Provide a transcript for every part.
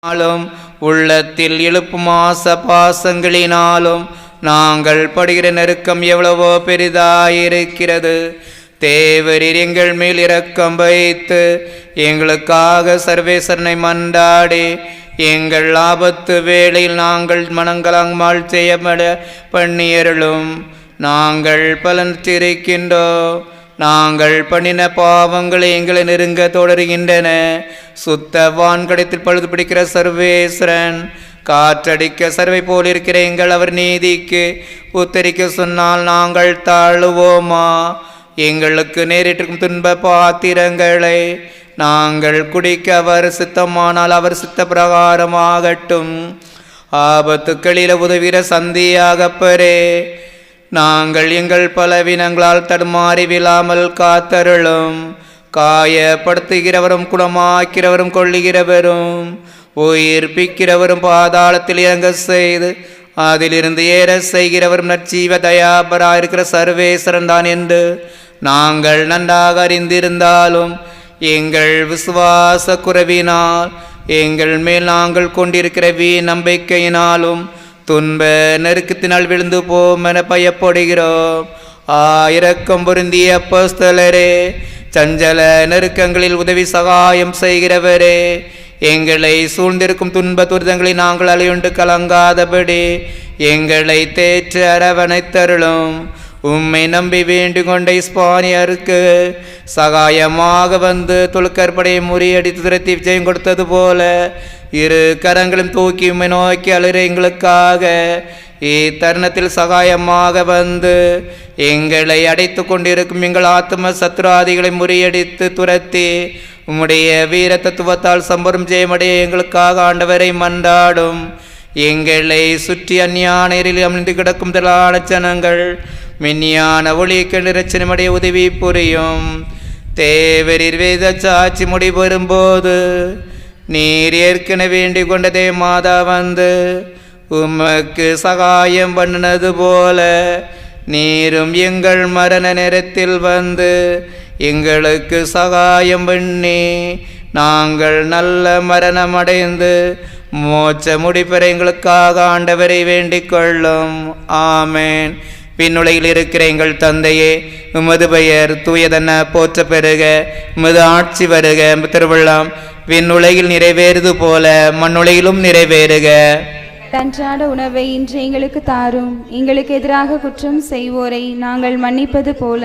உள்ளத்தில் எழுப்பும் ஆச பாசங்களினாலும் நாங்கள் படுகிற நெருக்கம் எவ்வளவோ பெரிதாயிருக்கிறது. தேவரீர் எங்கள் மேல் இரக்கம் வைத்து எங்களுக்காக சர்வேசரனை மன்றாடி எங்கள் ஆபத்து வேளையில் நாங்கள் மனங்களால் செய்யப்பட பண்ணியருளும். நாங்கள் பலனிருக்கின்றோம். நாங்கள் பண்ணின பாவங்களை எங்களை நெருங்க தொடர்கின்றன. சுத்த வான்கடத்தில் பழுது பிடிக்கிற சர்வேஸ்வரன் காற்றடிக்க சர்வை போல் இருக்கிற எங்கள் அவர் நீதிக்கு உத்தரிக்க சொன்னால் நாங்கள் தாழுவோமா? எங்களுக்கு நேரிட்டிருக்கும் துன்ப பாத்திரங்களை நாங்கள் குடிக்க அவர் சித்தமானால் அவர் சித்த பிரகாரமாகட்டும். ஆபத்துக்களில் உதவிற சந்தியாகப்பரே, நாங்கள் எங்கள் பலவீனங்களால் தடுமாறி விழாமல் காத்தருளும். காயப்படுத்துகிறவரும் குணமாக்கிறவரும் கொள்ளுகிறவரும் உயிர்ப்பிக்கிறவரும் பாதாளத்தில் இறங்க செய்து அதிலிருந்து ஏற செய்கிறவரும் நற்சீவ தயாபராயிருக்கிற சர்வேஸ்வரன் தான் என்று நாங்கள் நன்றாக அறிந்திருந்தாலும் எங்கள் விசுவாச குறைவினால் எங்கள் மேல் நாங்கள் கொண்டிருக்கிற நம்பிக்கையினாலும் துன்ப நெருக்கத்தினால் விழுந்து போம் என பயப்படுகிறோம். இரக்கம் பொருந்திய அப்போஸ்தலரே, சஞ்சல நெருக்கங்களில் உதவி சகாயம் செய்கிறவரே, எங்களை சூழ்ந்திருக்கும் துன்ப துரிதங்களை நாங்கள் அலையுண்டு கலங்காதபடி எங்களை தேற்று அரவணைத்தருளும். உம்மை நம்பி வேண்டிக் கொண்ட இஸ்பானியருக்கு சகாயமாக வந்து துலுக்கற்படையை முறியடித்து துரத்தி விஜயம் கொடுத்தது போல இரு கரங்களும் தூக்கி உம்மை நோக்கி அழுற எங்களுக்காக இத்தருணத்தில் சகாயமாக வந்து எங்களை அடைத்து கொண்டிருக்கும் எங்கள் ஆத்ம சத்ராதிகளை முறியடித்து துரத்தி உம்முடைய வீர தத்துவத்தால் சம்பரம் ஜெயமடைய எங்களுக்காக ஆண்டவரை மன்றாடும். எங்களை சுற்றி அந்நியானரில் அமிழ்ந்து கிடக்கும் திரளான ஜனங்கள் மென்னியான ஒளிக்கு நிறச்சனமடைய உதவி புரியும். தேவரீர் வேத சாட்சி முடிவரும்போது நீர் ஏற்கனவே வேண்டிக் கொண்டதே மாதா வந்து உமக்கு சகாயம் பண்ணினது போல நீரும் எங்கள் மரண நேரத்தில் வந்து எங்களுக்கு சகாயம் பண்ணி நாங்கள் நல்ல மரணம் அடைந்து மோட்ச முடிப்பெற எங்களுக்காக ஆண்டவரை வேண்டிக் கொள்ளும். ஆமேன். விண்ணுலகில் இருக்கிற எங்கள் தந்தையே, உமது பெயர் தூயதென போற்ற பெறுக. உமது ஆட்சி வருக. திருவிழாம் விண்ணுலகில் நிறைவேறுது போல மண்ணுலகிலும் நிறைவேறுக. அன்றாட உணவை இன்று எங்களுக்கு தாரும். எங்களுக்கு எதிராக குற்றம் செய்வோரை நாங்கள் மன்னிப்பது போல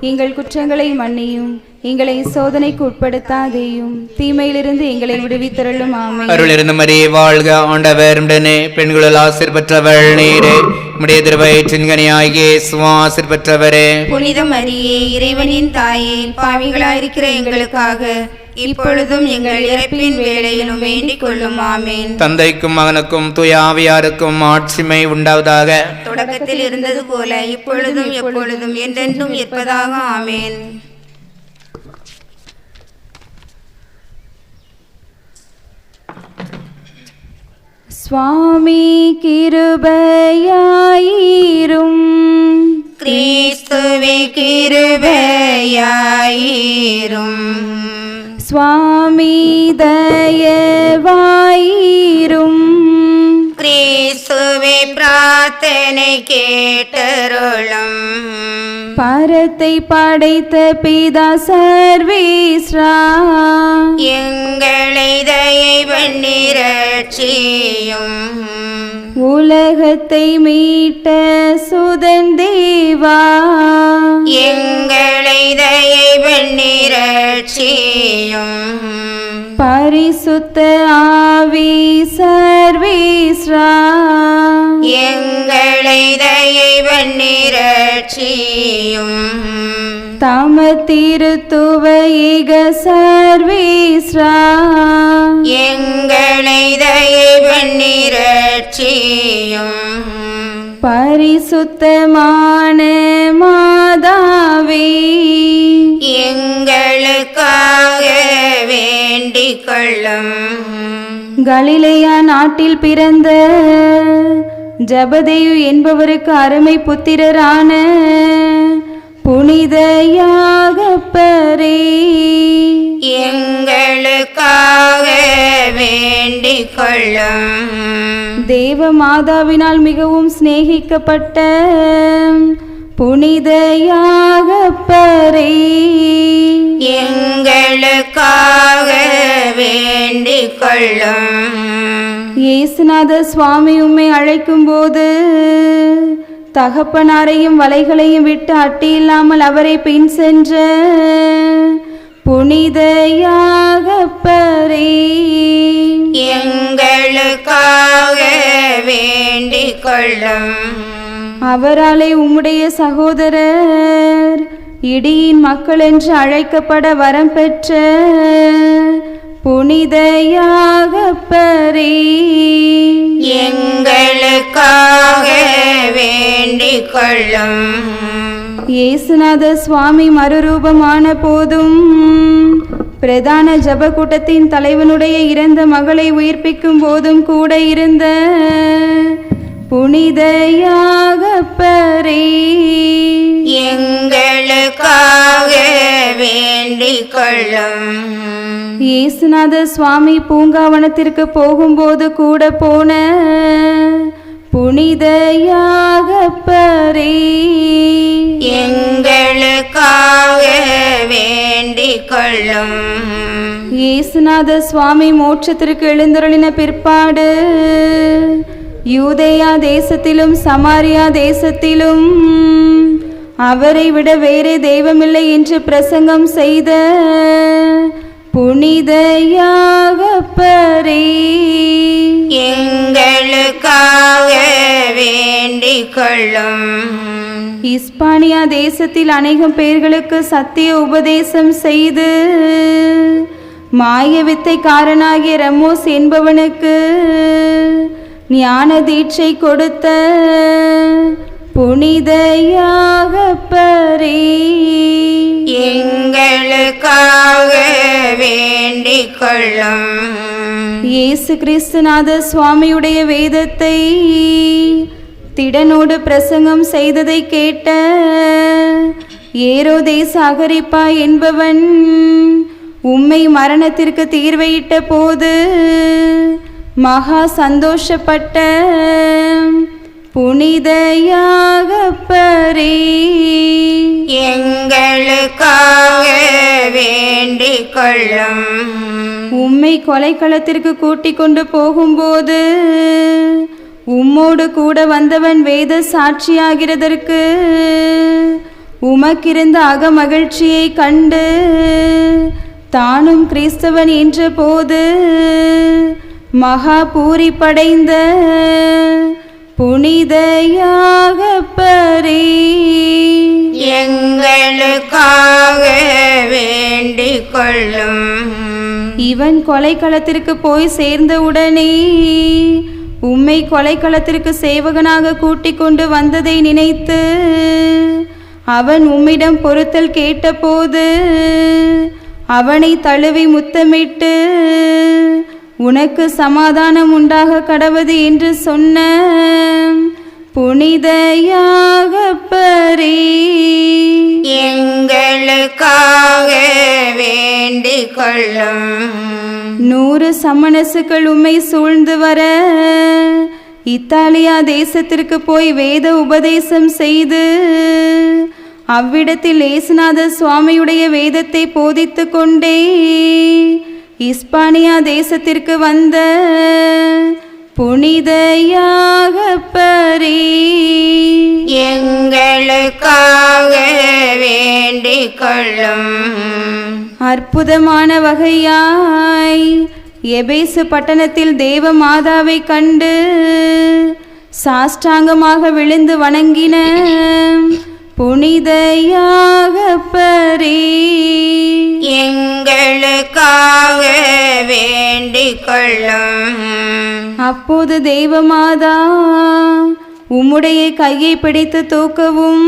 எங்கள் குற்றங்களை மன்னியும். எங்களை சோதனைக்கு உட்படுத்தாதேயும், தீமையிலிருந்து எங்களை விடுவித்தருளும். ஆமென். அருளிருந்து மரியே வாழ்க, ஆண்டவர் உடனே, பெண்களில் ஆசீர் பெற்றவள் நீரே, உம்முடைய திருவயிற்றின் கனியாகிய இயேசுவும் ஆசீர் பெற்றவரே. புனித மரியே, இறைவனின் தாயே, பாவிகளாயிருக்கிற எங்களுக்காக இப்பொழுதும் எங்கள் இறப்பின் வேளையிலும் வேண்டிக் கொள்ளும். ஆமேன். தந்தைக்கும் மகனுக்கும் தூய ஆவியாருக்கும் ஆட்சிமை உண்டாவதாக. தொடக்கத்தில் இருந்தது போல இப்பொழுதும் எப்பொழுதும் என்றென்றும் இருப்பதாக. ஆமேன். சுவாமி கிருபையாயிரும். கிறிஸ்துவே கிருபையாயிரும். சுவாமி தயவாயிரும். கிறிஸ்துவே பிரார்த்தனை கேட்டருளும். பரத்தை படைத்த பிதா சர்வேஸ்வரா, எங்களை தயை பண்ணி ரட்சியும். உலகத்தை மீட்ட சுதன் தேவா, எங்களை தயை பண்ணி ரட்சியும். பரிசுத்த ஆவி சர்வேஸ்வரா, எங்களை தயை பண்ணி ரட்சியும். தம திருத்துவ ஏக சர்வேஸ்வரா, எங்களை தயை பண்ணி ரட்சியும். பரிசுத்தமான மாதாவே, எங்களுக்காக வேண்டிக் கொள்ளும். கலிலேயா நாட்டில் பிறந்த ஜபதேயு என்பவருக்கு அருமை புத்திரரான புனித யாகப்பரே எங்களுக்காக வேண்டிக் கொள்ளும். தேவ மாதாவினால் மிகவும் சிநேகிக்கப்பட்ட புனித யாகப்பரே எங்களுக்காக வேண்டிக் கொள்ளும். இயேசுநாத சுவாமி உம்மை அழைக்கும் போது தகப்பனாரையும் வலைகளையும் விட்டு அட்டியில்லாமல் அவரை பின் சென்ற புனித யாகப்பரே எங்களுக்காக வேண்டிக் கொள்ளும். அவராலே உம்முடைய சகோதரர் இடியின் மக்கள் என்று அழைக்கப்பட வரம் பெற்ற புனித யாகப்பரே எங்களுக்காக வேண்டிக் கொள்ளும். இயேசுநாத சுவாமி மறுரூபமான போதும் பிரதான ஜபக்கூட்டத்தின் தலைவனுடைய இறந்த மகளை உயிர்ப்பிக்கும் போதும் கூட இருந்த புனித யாகப்பரே எங்களுக்காக வேண்டிக் கொள்ளும். இயேசுநாத சுவாமி பூங்காவனத்திற்கு போகும்போது கூட போன புனித யாகப்பரே எங்களுக்காக வேண்டிக் கொள்ளும். இயேசுநாத சுவாமி மோட்சத்திற்கு எழுந்தருளின பிற்பாடு யூதேயா தேசத்திலும் சமாரியா தேசத்திலும் அவரை விட வேறே தெய்வமில்லை என்று பிரசங்கம் செய்த புனித யாகப்பரே எங்களுக்காக வேண்டிக் கொள்ளும். இஸ்பானியா தேசத்தில் அநேகம் பேர்களுக்கு சத்திய உபதேசம் செய்து மாய வித்தைக்காரனாகிய ரமோஸ் என்பவனுக்கு ஞான தீட்சை கொடுத்த புனித யாகப்பரே எங்களுக்காக வேண்டிக் கொள்ளும். இயேசு கிறிஸ்துநாத சுவாமியுடைய வேதத்தை திடனோடு பிரசங்கம் செய்ததை கேட்ட ஏரோதேச அகரிப்பா என்பவன் உம்மை மரணத்திற்கு தீர்வையிட்ட போது மகா சந்தோஷப்பட்ட புனித யாகப்பரே எங்களுக்காக வேண்டிக் கொள்ளும். உம்மை கொலைக்களத்திற்கு கூட்டிக் கொண்டு போகும்போது உம்மோடு கூட வந்தவன் வேத சாட்சியாகிறதற்கு உமக்கிருந்த அகமகிழ்ச்சியை கண்டு தானும் கிறிஸ்தவன் என்ற போது மகா பூரிப்படைந்த புனித யாகப்பரே எங்களுக்காக வேண்டிக் கொள்ளும். இவன் கொலைக்களத்திற்கு போய் சேர்ந்தவுடனே உம்மை கொலைக்களத்திற்கு சேவகனாக கூட்டிக் கொண்டு வந்ததை நினைத்து அவன் உம்மிடம் பொறுத்தல் கேட்டபோது அவனை தழுவி முத்தமிட்டு உனக்கு சமாதானம் உண்டாக கடவது என்று சொன்ன புனித யாகப்பரே எங்களுக்காக வேண்டிக் கொள்ளும். 100 சமணசுகள் உம்மை சூழ்ந்து வர இத்தாலியா தேசத்திற்கு போய் வேத உபதேசம் செய்து அவ்விடத்தில் இயேசுநாத சுவாமியுடைய வேதத்தை போதித்து கொண்டே இஸ்பானியா தேசத்திற்கு வந்த புனித யாகப்பரே எங்களுக்காக வேண்டிக் கொள்ளும். அற்புதமான வகையாய் எபேசு பட்டணத்தில் தேவ மாதாவை கண்டு சாஷ்டாங்கமாக விழுந்து வணங்கின புனித யாகப்பரே எங்களுக்காக வேண்டிக் கொள்ளும். அப்போது தேவமாதா உம்முடைய கையை பிடித்து தூக்கவும்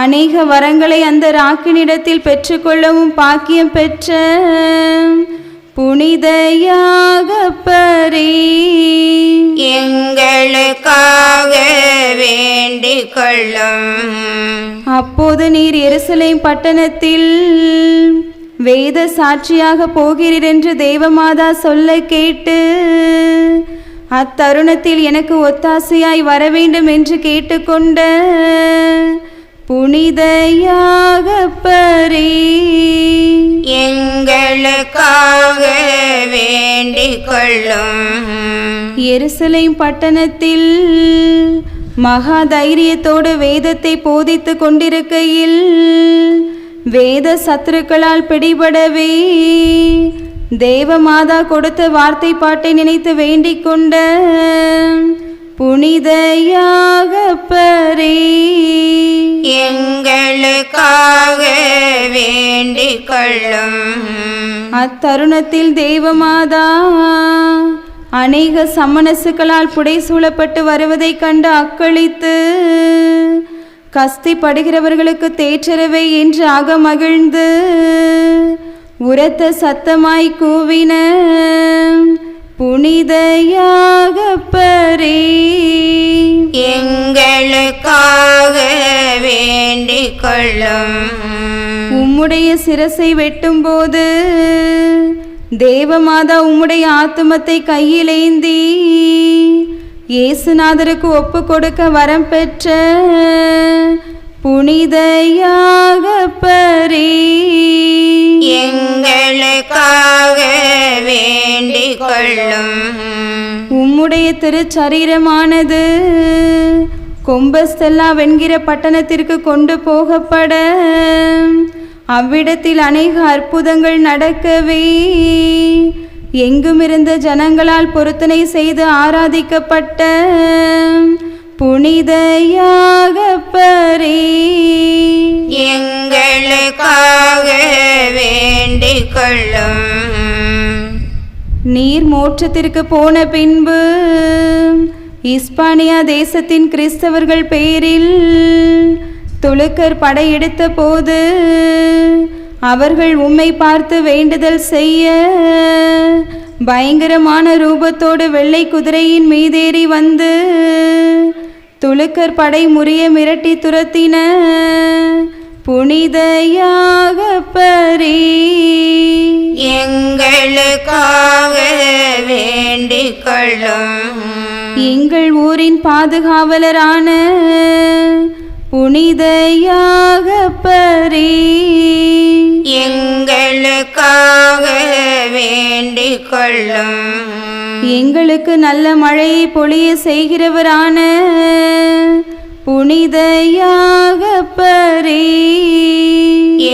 அநேக வரங்களை அந்த ராக்கினிடத்தில் பெற்றுக்கொள்ளவும் பாக்கியம் பெற்ற புனித யாகப்பரே எங்களுக்காக வேண்டிக் கொள்ளும். அப்போது நீர் எருசலேம் பட்டணத்தில் வேத சாட்சியாக போகிறீர் என்று தேவமாதா சொல்ல கேட்டு அத்தருணத்தில் எனக்கு ஒத்தாசையாய் வர வேண்டும் என்று கேட்டுக்கொண்ட புனித யாகப்பரே, எங்களுக்காக வேண்டிக் கொள்ளும். எருசலேம் பட்டணத்தில் மகா தைரியத்தோடு வேதத்தை போதித்து கொண்டிருக்கையில் வேத சத்துருக்களால் பிடிபடவே தேவமாதா கொடுத்த வார்த்தை பாட்டை நினைத்து வேண்டிக் கொண்ட புனித யாகப்பரே, எங்களுக்காக வேண்டிக் கொள்ளும். அத்தருணத்தில் தேவமாதா அநேக சமணசுக்களால் புடைசூழப்பட்டு வருவதைக் கண்டு அக்களித்து கஸ்திப்படுகிறவர்களுக்கு தேற்றரவை என்று அகமகிழ்ந்து உரத்த சத்தமாய் கூவின புனித யாகப்பரே, எங்களுக்காக வேண்டிக் கொள்ளும். உம்முடைய சிரசை வெட்டும்போது தேவமாதா உம்முடைய ஆத்துமத்தை கையிலேந்தி இயேசுநாதருக்கு ஒப்பு கொடுக்க வரம் பெற்ற புனித யாகப்பரே, எங்களுக்காக வேண்டிக் கொள்ளும். உம்முடைய திருச்சரீரமானது கொம்பஸ்தெல்லா வென்கிற பட்டணத்திற்கு கொண்டு போகப்பட அவ்விடத்தில் அநேக அற்புதங்கள் நடக்கவே எங்குமிருந்த ஜனங்களால் பொருத்தனை செய்து ஆராதிக்கப்பட்ட புனித யாகப்பரே, எங்களுக்காக வேண்டிக் கொள்ளும். நீர் மோட்சத்திற்கு போன பின்பு இஸ்பானியா தேசத்தின் கிறிஸ்தவர்கள் பேரில் துலுக்கர் படையெடுத்த போது அவர்கள் உம்மை பார்த்து வேண்டுதல் செய்ய பயங்கரமான ரூபத்தோடு வெள்ளை குதிரையின் மீதேறி வந்து துலுக்கர் படை முறிய மிரட்டி துரத்தின புனித யாகப்பரே, எங்களுக்காக வேண்டிக் கொள்ளும். எங்கள் ஊரின் பாதுகாவலரான புனித யாகப்பரே, எங்களுக்காக வேண்டிக் கொள்ளும். எங்களுக்கு நல்ல மழையை பொழிய செய்கிறவரான புனித யாகப்பரே,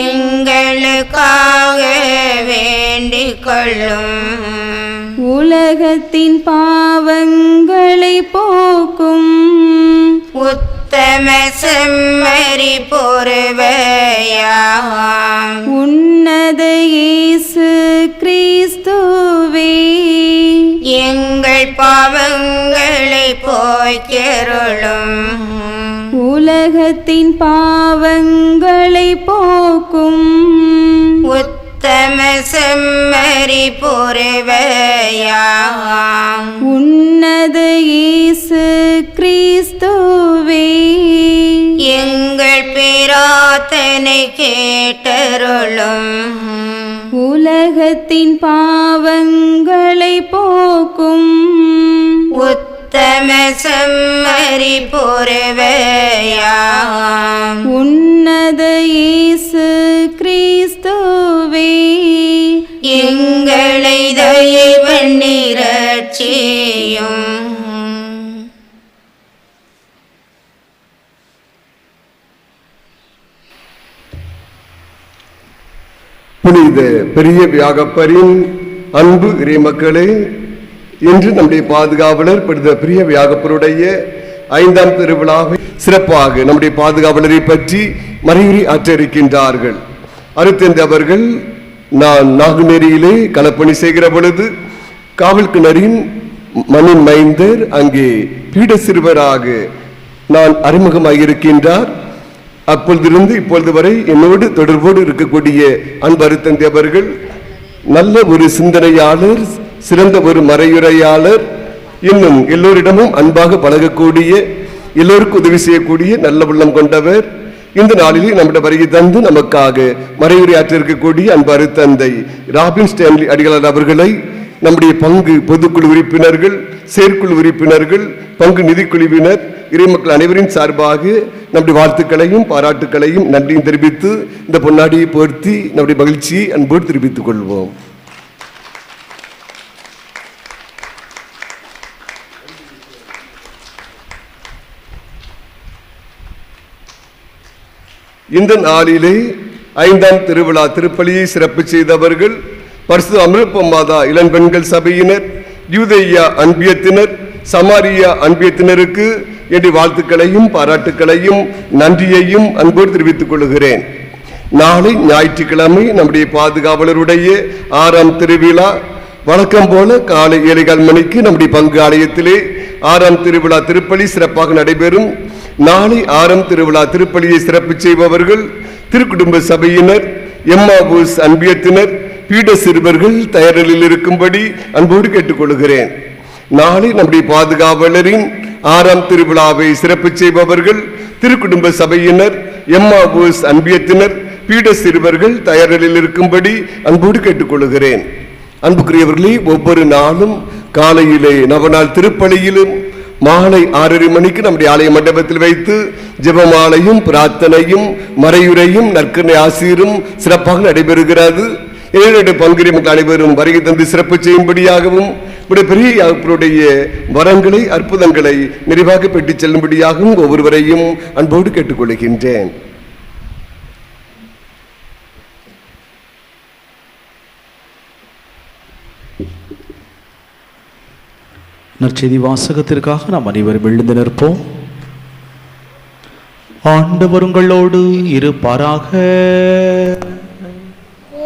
எங்களுக்காக வேண்டிக் கொள்ளும். உலகத்தின் பாவங்களை போக்கும் உத்தம செம்மறி பொறுவையாம் உன்னத இயேசு கிறிஸ்துவே, எங்கள் பாவங்களை போய்க்கருளும். உலகத்தின் பாவங்களை போக்கும் உத்தம செம்மறி பொறுவையாம் உன்னத இயேசு கிறிஸ்துவே, எங்கள் பிரார்த்தனை கேட்டருளும். உலகத்தின் பாவங்களை போக்கும் உத்தம செம்மறி பொறுவையாம் உன்னத இயேசு கிறிஸ்துவே, எங்களை தயை பண்ணி ரட்சியும். புனித பெரிய வியாகப்பரின் அன்பு இறைமக்களே, இன்று நம்முடைய பாதுகாவலர் புனித பெரிய வியாகப்பருடைய 5ஆம் திருவிழாவை சிறப்பாக நம்முடைய பாதுகாவலரை பற்றி மறையுரை ஆற்ற இருக்கின்றார்கள். அருத்தந்தை அவர்கள் நான் நாகுநேரியிலே களப்பணி செய்கிற பொழுது காவல் கிணறின் மண்ணின் மைந்தர் அங்கே பீட சிறுவராக நான் அறிமுகமாகியிருக்கின்றார். அப்பொழுதிருந்து இப்பொழுது வரை என்னோடு தொடர்போடு இருக்கக்கூடிய அன்பு அருத்தந்தை அவர்கள் நல்ல ஒரு சிந்தனையாளர், சிறந்த ஒரு மறையுரையாளர், இன்னும் எல்லோரிடமும் அன்பாக பழகக்கூடிய, எல்லோருக்கும் உதவி செய்யக்கூடிய நல்ல உள்ளம் கொண்டவர். இந்த நாளிலே நம்முடைய வருகை தந்து நமக்காக மறைவுரையாற்ற இருக்கக்கூடிய அன்பு தந்தை ராபின் ஸ்டான்லி அடிகளார் அவர்களை நம்முடைய பங்கு பொதுக்குழு உறுப்பினர்கள், செயற்குழு உறுப்பினர்கள், பங்கு நிதிக்குழுவினர், இறைமக்கள் அனைவரின் சார்பாக நம்முடைய வாழ்த்துக்களையும் பாராட்டுக்களையும் நன்றியும் தெரிவித்து இந்த பொன்னாடியை போர்த்தி நம்முடைய மகிழ்ச்சியை அன்போடு தெரிவித்துக் கொள்வோம். இந்த நாளிலே 5ஆம் திருவிழா திருப்பலியை சிறப்பு செய்தவர்கள் பரிசுத்த அமிர்த மாதா இளம்பெண்கள் சபையினர், யூதேயா அன்பியத்தினர், சமாரியா அன்பியத்தினருக்கு என்னுடைய வாழ்த்துக்களையும் பாராட்டுக்களையும் நன்றியையும் அன்போடு தெரிவித்துக் கொள்கிறேன். நாளை ஞாயிற்றுக்கிழமை நம்முடைய பாதுகாவலருடைய 6ஆம் திருவிழா வழக்கம் போல காலை 7:15 மணிக்கு நம்முடைய பங்கு ஆலயத்திலே 6ஆம் திருவிழா திருப்பலி சிறப்பாக நடைபெறும். நாளை 6ஆம் திருவிழா திருப்பலியை சிறப்பு செய்பவர்கள் திருக்குடும்ப சபையினர், எம்மாவூஸ் அன்பியத்தினர், பீட சிறுவர்கள் தயாரில் இருக்கும்படி அன்போடு கேட்டுக்கொள்கிறேன். நாளை நம்முடைய பாதுகாவலரின் 6ஆம் திருவிழாவை சிறப்பு செய்பவர்கள் திருக்குடும்ப சபையினர், எம்மாவூஸ் அன்பியத்தினர், பீட சிறுவர்கள் தயாரில் இருக்கும்படி அன்போடு கேட்டுக்கொள்கிறேன். அன்புக்குரியவர்களே, ஒவ்வொரு நாளும் காலையிலே நவநாள் திருப்பலியிலும் மாலை 6:30 மணிக்கு நம்முடைய ஆலய மண்டபத்தில் வைத்து ஜெபமாலையும் பிரார்த்தனையும் மறையுரையும் நற்கருணை ஆசீரும் சிறப்பாக நடைபெறுகிறது. 7 பங்குரி மக்கள் அனைவரும் வருகை தந்து சிறப்பு செய்யும்படியாகவும் பெரிய யாகப்பருடைய வரங்களை அற்புதங்களை நிறைவாக பெற்றுச் செல்லும்படியாகவும் ஒவ்வொருவரையும் அன்போடு கேட்டுக்கொள்கின்றேன். நற்செய்தி வாசகத்திற்காக நாம் அனைவரும் எழுந்து நிற்போம். ஆண்டவர் உங்களோடு இருப்பாராக.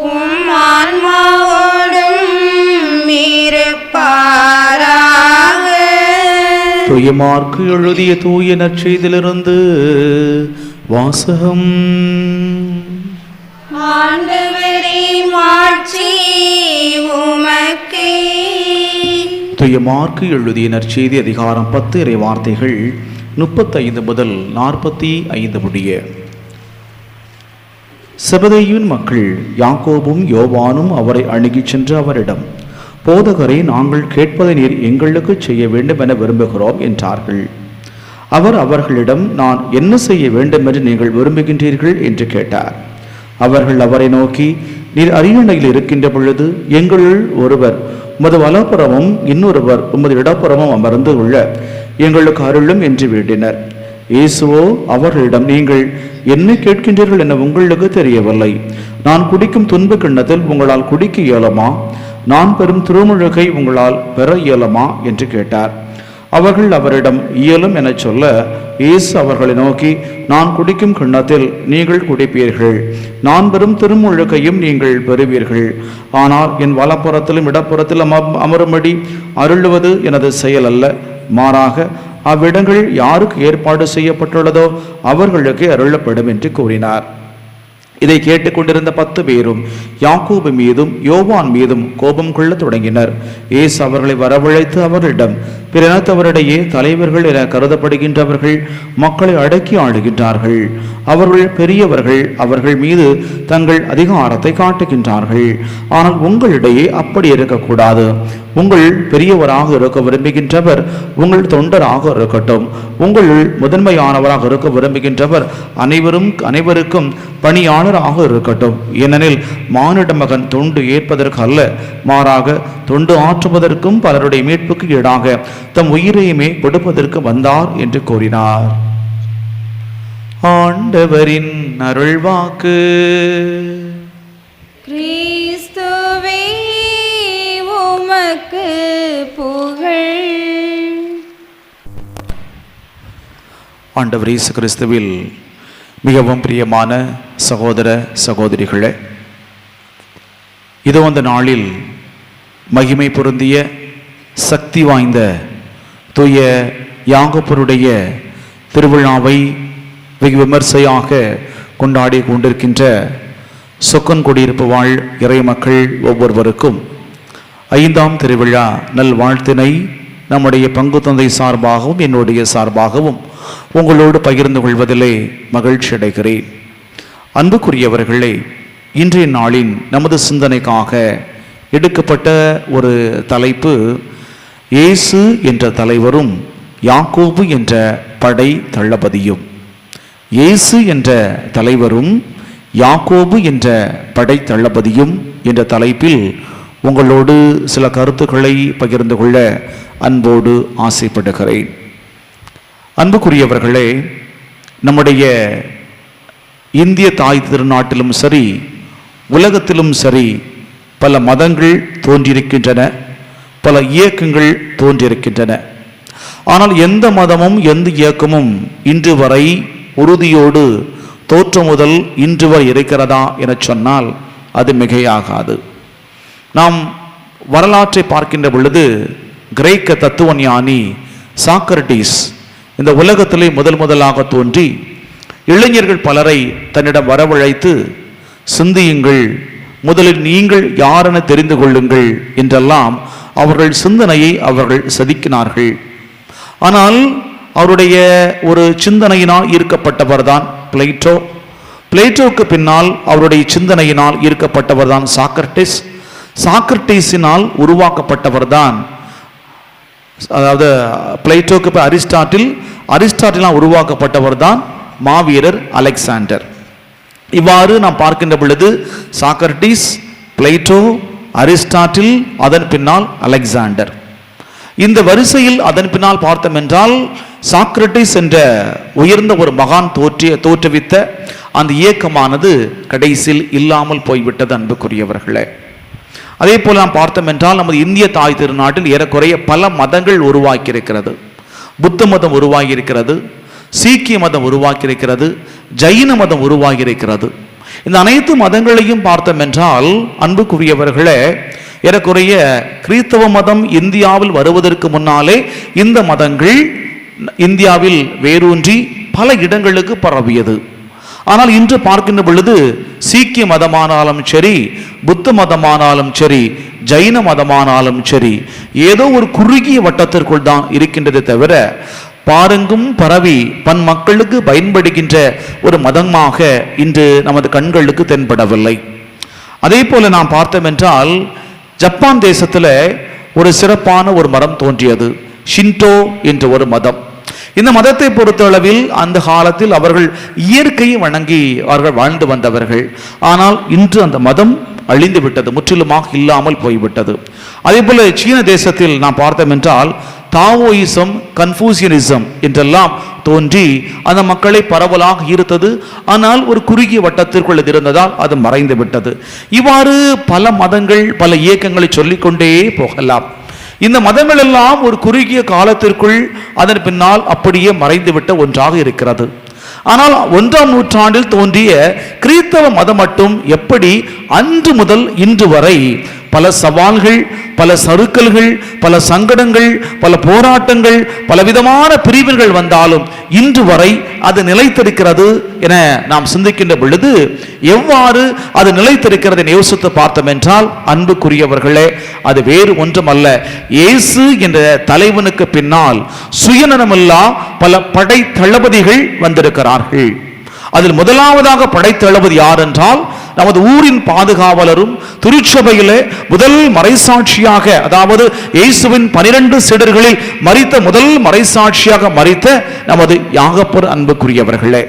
உம் ஆன்மாவோடும் இருப்பாராக. தூய மார்க்கு எழுதிய தூய நற்செய்தியிலிருந்து வாசகம். ஆண்டவரே மாட்சி உமக்கே. தூய மார்க்கு எழுதிய நற்செய்தி அதிகாரம் 10 இறை வார்த்தைகள் 35 முதல் 45 முடிய. செபதேயுவின் மக்கள் யாக்கோபும் யோவானும் அவரை அணுகிச் சென்று அவரிடம், போதகரை, நாங்கள் கேட்பதை நீர் எங்களுக்கு செய்ய வேண்டும் என விரும்புகிறோம் என்றார்கள். அவர் அவர்களிடம், நான் என்ன செய்ய வேண்டும் என்று நீங்கள் விரும்புகின்றீர்கள் என்று கேட்டார். அவர்கள் அவரை நோக்கி, நீர் அரியணையில் இருக்கின்ற பொழுது எங்களுள் ஒருவர் உமது வலப்புறமும் இன்னொருவர் உமது இடப்புறமும் அமர்ந்து கொள்ள எங்களுக்கு அருளும் என்று வேண்டினர். இயேசுவோ அவர்களிடம், நீங்கள் என்ன கேட்கின்றீர்கள் என உங்களுக்கு தெரியவில்லை. நான் குடிக்கும் துன்ப கிண்ணத்தில் உங்களால் குடிக்க இயலுமா? நான் பெறும் திருமுழுகை உங்களால் பெற இயலுமா என்று கேட்டார். அவர்கள் அவரிடம் இயலும் என சொல்ல, இயேசு அவர்களை நோக்கி, நான் குடிக்கும் கிண்ணத்தில் நீங்கள் குடிப்பீர்கள், நான் பெறும் திருமுழுகையும் நீங்கள் பெறுவீர்கள். ஆனால் என் வலப்புறத்திலும் இடப்புறத்திலும் அமரும்படி அருளுவது எனது செயல் அல்ல, மாறாக அவ்விடங்கள் யாருக்கு ஏற்பாடு செய்யப்பட்டுள்ளதோ அவர்களுக்கு அருளப்படும் என்று கூறினார். இதை கேட்டுக்கொண்டிருந்த 10 பேரும் யாக்கோபு மீதும் யோவான் மீதும் கோபம் கொள்ள தொடங்கினர். இயேசு அவர்களை வரவழைத்து அவர்களிடம், பிற இனத்தவரிடையே தலைவர்கள் என கருதப்படுகின்றவர்கள் மக்களை அடக்கி ஆளுகின்றார்கள். அவர்கள் பெரியவர்கள், அவர்கள் மீது தங்கள் அதிகாரத்தை காட்டுகின்றார்கள். ஆனால் உங்களிடையே அப்படி இருக்கக்கூடாது. உங்கள் பெரியவராக இருக்க விரும்புகின்றவர் உங்கள் தொண்டராக இருக்கட்டும். உங்களுள் முதன்மையானவராக இருக்க விரும்புகின்றவர் அனைவருக்கும் பணியாளராக இருக்கட்டும். ஏனெனில் மானிட மகன் தொண்டு ஏற்பதற்கு அல்ல, மாறாக தொண்டு ஆற்றுவதற்கும் பலருடைய மீட்புக்கு ஈடாக தம் உயிரையுமே கொடுப்பதற்கு வந்தார் என்று கூறினார். ஆண்டவரின் அருள்வாக்கு. கிறிஸ்துவே உமக்கு புகழ். ஆண்டவர் இயேசு கிறிஸ்துவில் மிகவும் பிரியமான சகோதர சகோதரிகளே, இதோ அந்த நாளில் மகிமை பொருந்திய சக்தி வாய்ந்த தூய யாக்கோபருடைய திருவிழாவை வெகு விமர்சையாக கொண்டாடி கொண்டிருக்கின்ற சொக்கன் குடியிருப்பு வாழ் இறை மக்கள் ஒவ்வொருவருக்கும் 5ஆம் திருவிழா நல்வாழ்த்தினை நம்முடைய பங்கு தந்தை சார்பாகவும் என்னுடைய சார்பாகவும் உங்களோடு பகிர்ந்து கொள்வதிலே மகிழ்ச்சி அடைகிறேன். அன்புக்குரியவர்களே, இன்றைய நாளின் நமது சிந்தனைக்காக எடுக்கப்பட்ட ஒரு தலைப்பு, இயேசு என்ற தலைவரும் யாக்கோபு என்ற படை தளபதியும். இயேசு என்ற தலைவரும் யாக்கோபு என்ற படை தளபதியும் என்ற தலைப்பில் உங்களோடு சில கருத்துக்களை பகிர்ந்து கொள்ள அன்போடு ஆசைப்படுகிறேன். அன்புக்குரியவர்களே, நம்முடைய இந்திய தாய் திருநாட்டிலும் சரி, உலகத்திலும் சரி, பல மதங்கள் தோன்றியிருக்கின்றன, பல இயக்கங்கள் தோன்றியிருக்கின்றன. ஆனால் எந்த மதமும் எந்த இயக்கமும் இன்று வரை உறுதியோடு தோற்று முதல் இன்று வரை இருக்கிறதா என சொன்னால் அது மிகையாகாது. நாம் வரலாற்றை பார்க்கின்ற பொழுது கிரேக்க தத்துவ ஞானி சாக்ரட்டிஸ் இந்த உலகத்திலே முதலாக தோன்றி இளைஞர்கள் பலரை தன்னிடம் வரவழைத்து, சிந்தியுங்கள், முதலில் நீங்கள் யாரென தெரிந்து கொள்ளுங்கள் என்றெல்லாம் அவர்கள் சிந்தனையை அவர்கள் செதுக்கினார்கள். ஆனால் அவருடைய ஒரு சிந்தனையினால் ஈர்க்கப்பட்டவர் தான் பிளேட்டோ. பிளேட்டோவுக்கு பின்னால் அவருடைய சிந்தனையினால் ஈர்க்கப்பட்டவர் தான் சாக்ரட்டிஸ். சாக்ரட்டிஸினால் உருவாக்கப்பட்டவர் தான், அதாவது பிளேட்டோவுக்கு அரிஸ்டாட்டிலால் உருவாக்கப்பட்டவர் தான் மாவீரர் அலெக்சாண்டர். இவ்வாறு நாம் பார்க்கின்ற பொழுது சாக்ரட்டிஸ், பிளேட்டோ, அரிஸ்டாட்டில், அதன் பின்னால் அலெக்சாண்டர். இந்த வரிசையில் அதன் பின்னால் பார்த்தோம் என்றால் சாக்ரட்டிஸ் என்ற உயர்ந்த ஒரு மகான் தோற்றுவித்த அந்த இயக்கமானது கடைசியில் இல்லாமல் போய்விட்டது. அன்புக்குரியவர்களே, அதே போல் நாம் பார்த்தோம் என்றால் நமது இந்திய தாய் திருநாட்டில் ஏறக்குறைய பல மதங்கள் உருவாக்கி இருக்கிறது. புத்த மதம் உருவாகி இருக்கிறது, சீக்கிய மதம் உருவாக்கி இருக்கிறது, ஜைன மதம் உருவாகி இருக்கிறது. இந்த அனைத்து மதங்களையும் பார்த்தோம் என்றால் அன்புக்குரியவர்களே, ஏறக்குறைய கிறிஸ்தவ மதம் இந்தியாவில் வருவதற்கு முன்னாலே இந்த மதங்கள் இந்தியாவில் வேரூன்றி பல இடங்களுக்கு பரவியது. ஆனால் இன்று பார்க்கின்ற பொழுது சீக்கிய மதமானாலும் சரி, புத்த மதமானாலும் சரி, ஜைன மதமானாலும் சரி, ஏதோ ஒரு குறுகிய வட்டத்திற்குள் தான் இருக்கின்றதை தவிர பாருங்கும் பரவி பன் மக்களுக்கு பயன்படுகின்ற ஒரு மதமாக இன்று நமது கண்களுக்கு தென்படவில்லை. அதே போல நாம் பார்த்தோம் என்றால் ஜப்பான் தேசத்தில் ஒரு சிறப்பான ஒரு மதம் தோன்றியது, ஷின்டோ என்ற ஒரு மதம். இந்த மதத்தை பொறுத்தளவில் அந்த காலத்தில் அவர்கள் இயற்கையை வணங்கி அவர்கள் வாழ்ந்து வந்தவர்கள். ஆனால் இன்று அந்த மதம் அழிந்து விட்டது, முற்றிலுமாக இல்லாமல் போய்விட்டது. அதே போல சீன தேசத்தில் நாம் பார்த்தோம் என்றால் தாவோயிசம், கன்ஃபூசியனிசம் என்றெல்லாம் தோன்றி அந்த மக்களை பரவலாக ஈர்த்தது. ஆனால் ஒரு குறுகிய வட்டத்திற்குள் இருந்ததால் அது மறைந்து விட்டது. இவ்வாறு பல மதங்கள், பல இயக்கங்களை சொல்லிக்கொண்டே போகலாம். இந்த மதங்கள் எல்லாம் ஒரு குறுகிய காலத்திற்குள் அதன் பின்னால் அப்படியே மறைந்துவிட்ட ஒன்றாக இருக்கிறது. ஆனால் 1ஆம் நூற்றாண்டில் தோன்றிய கிறிஸ்தவ மதம் மட்டும் எப்படி அன்று முதல் இன்று வரை பல சவால்கள், பல சறுக்கல்கள், பல சங்கடங்கள், பல போராட்டங்கள், பலவிதமான பிரிவுகள் வந்தாலும் இன்று வரை அது நிலைத்திருக்கிறது என நாம் சிந்திக்கின்ற பொழுது எவ்வாறு அது நிலைத்திருக்கிறது என யோசித்து பார்த்தோம் என்றால் அன்புக்குரியவர்களே, அது வேறு ஒன்றுமல்ல, இயேசு என்ற தலைவனுக்கு பின்னால் சுயநலமில்லா பல படை தளபதிகள் வந்திருக்கிறார்கள். அதில் முதலாவதாக படைத்தளபதி யார் என்றால் நமது ஊரின் பாதுகாவலரும் திருச்சபையிலே முதல் மறைசாட்சியாக, அதாவது இயேசுவின் 12 சீடர்களில் மரித்த முதல் மறைசாட்சியாக மரித்த நமது யாகப்பர். அன்புக்குரியவர்களே,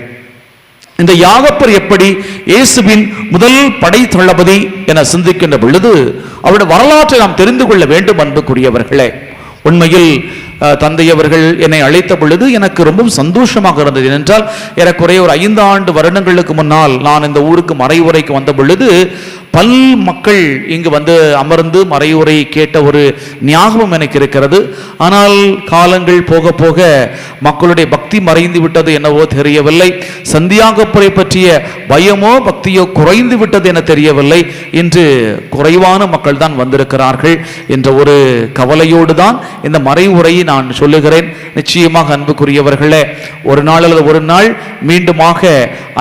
இந்த யாகப்பர் எப்படி இயேசுவின் முதல் படை தளபதி என சிந்திக்கின்ற பொழுது அவருடைய வரலாற்றை நாம் தெரிந்து கொள்ள வேண்டும். அன்புக்குரியவர்களே, உண்மையில் தந்தையவர்கள் என்னை அழைத்த பொழுது எனக்கு ரொம்ப சந்தோஷமாக இருந்தது. ஏனென்றால் ஏறக்குறைய ஒரு 5 வருடங்களுக்கு முன்னால் நான் இந்த ஊருக்கு மறைவுரைக்கு வந்த பொழுது பல் மக்கள் இங்கு வந்து அமர்ந்து மறைவுரை கேட்ட ஒரு ஞாபகம் எனக்கு இருக்கிறது. ஆனால் காலங்கள் போக போக மக்களுடைய பக்தி மறைந்து விட்டது என்னவோ தெரியவில்லை. சந்தியாகப்பரை பற்றிய பயமோ பக்தியோ குறைந்து விட்டது என தெரியவில்லை. இன்று குறைவான மக்கள் தான் வந்திருக்கிறார்கள் என்ற ஒரு கவலையோடு தான் இந்த மறைவுரையை நான் சொல்லுகிறேன். நிச்சயமாக அன்புக்குரியவர்களே, ஒரு நாள் அல்லது ஒரு நாள் மீண்டுமாக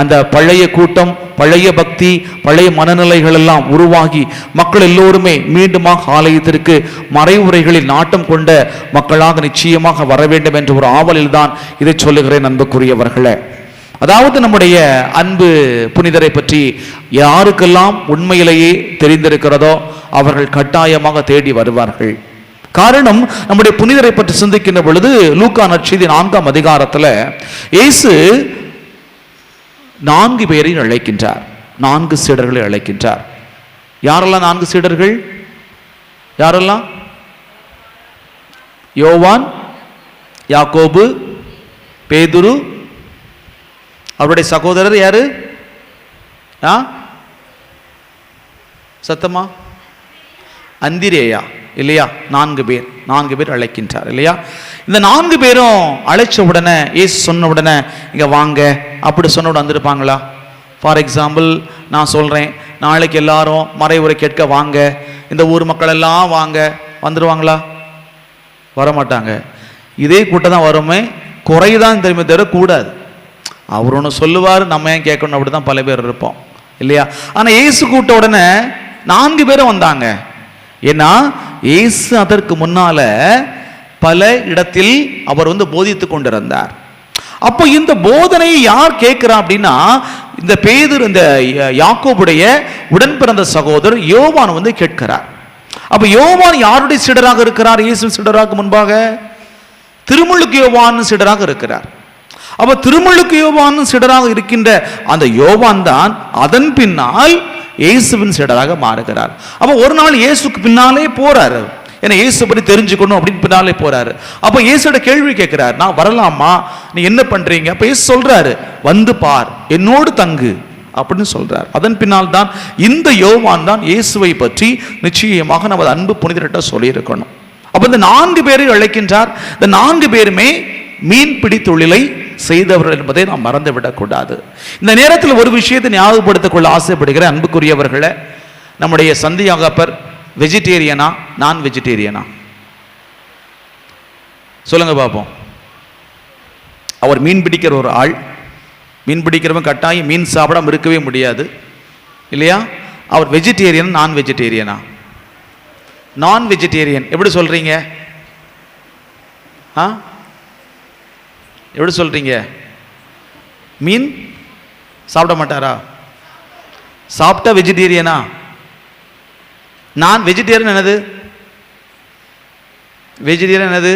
அந்த பழைய கூட்டம், பழைய பக்தி, பழைய மனநிலைகள் எல்லாம் உருவாகி மக்கள் எல்லோருமே மீண்டுமாக ஆலயத்திற்கு மறைவுரைகளில் நாட்டம் கொண்ட மக்களாக நிச்சயமாக வர வேண்டும் என்ற ஒரு ஆவலில் தான் இதை சொல்லுகிறேன் அன்புக்குரியவர்களே. அதாவது நம்முடைய அன்பு புனிதரை பற்றி யாருக்கெல்லாம் உண்மையிலேயே தெரிந்திருக்கிறதோ அவர்கள் கட்டாயமாக தேடி வருவார்கள். காரணம், நம்முடைய புனிதரை பற்றி சிந்திக்கின்ற பொழுது லூக்கா நற்செய்தி 4ஆம் அதிகாரத்தில் இயேசு 4 பேரை அழைக்கின்றார், 4 சீடர்களை அழைக்கின்றார். யாரெல்லாம் 4 சீடர்கள்? யாரெல்லாம்? யோவான், யாக்கோபு, பேதுரு, அவருடைய சகோதரர் யாரு? சத்தமா? அந்திரேயா இல்லையா? 4 பேர் அழைக்கின்றார் இல்லையா? இந்த 4 பேரும் அழைச்ச உடனே, இயேசு சொன்ன உடனே இங்க வாங்க அப்படி சொன்ன உடனே வந்திருப்பாங்களா? ஃபார் எக்ஸாம்பிள் நான் சொல்றேன், நாளைக்கு எல்லாரும் மறைவுரை கேட்க வாங்க, இந்த ஊர் மக்கள் எல்லாம் வாங்க, வந்துடுவாங்களா? வரமாட்டாங்க. இதே கூட்டம் தான் வருமே, குறைதான் தெரியுமே தவிர கூடாது. அவர் ஒன்று சொல்லுவார், நம்ம ஏன் கேட்கணும், அப்படி தான் பல பேர் இருப்போம் இல்லையா? ஆனால் இயேசு கூட்ட உடனே 4 பேரும் வந்தாங்க. ஏன்னா இயேசு அதற்கு முன்னால பல இடத்தில் அவர் போதித்து கொண்டிருந்தார். அப்போ இந்த போதனையை யார் கேட்கிறா அப்படின்னா, இந்த பேதுரு, இந்த யாக்கோபுடைய உடன் பிறந்த சகோதரர் யோவான் கேட்கிறார். அப்ப யோவான் யாருடைய சீடராக இருக்கிறார்? இயேசு சீடராக முன்பாக திருமுழுக்கு யோவான் சீடராக இருக்கிறார். அப்ப திருமுழுக்கு யோவான் சீடராக இருக்கின்ற அந்த யோவான் தான் அதன் பின்னால் இயேசுவின் சீடராக மாறுகிறார். அப்ப ஒரு நாள் இயேசுக்கு பின்னாலே போறாரு, ஏன்னா இயேசு பற்றி தெரிஞ்சுக்கணும் அப்படின்னு பின்னாலே போறாரு. அப்ப இயேசுட கேள்வி கேட்கிறார், நான் வரலாமா, நீ என்ன பண்றீங்க? அப்ப இயேசு சொல்றாரு, வந்து பார், என்னோடு தங்கு அப்படின்னு சொல்றார். அதன் பின்னால் தான் இந்த யோவான் தான் இயேசுவை பற்றி நிச்சயமாக நமது அன்பு புனிதர்கிட்ட சொல்லியிருக்கணும். அப்ப இந்த 4 பேரை அழைக்கின்றார். இந்த 4 பேருமே மீன்பிடி தொழிலை செய்தவர்கள் என்பதை நாம் மறந்துவிடக்கூடாது. இந்த நேரத்தில் ஒரு விஷயத்தை ஞாபகப்படுத்திக் கொள்ள ஆசைப்படுகிறேன் அன்புக்குரியவர்களே. நம்முடைய சந்தியாகப்பர் வெஜிடேரியனா நான் வெஜிடேரியனா? சொல்லுங்க பார்ப்போம். அவர் மீன் பிடிக்கிற ஒரு ஆள். மீன் பிடிக்கிறவன் கட்டாயம் மீன் சாப்பிடாம இருக்கவே முடியாது இல்லையா? அவர் வெஜிடேரியன் நான் வெஜிடேரியனா? நான் வெஜிடேரியன் எப்படி சொல்றீங்க? எப்படி சொல்றீங்க? மீன் சாப்பிட மாட்டாரா? சாப்பிட்டா வெஜிடேரியனா? நான் வெஜிடேரியன் என்னது? வெஜிடேரியன் என்னது?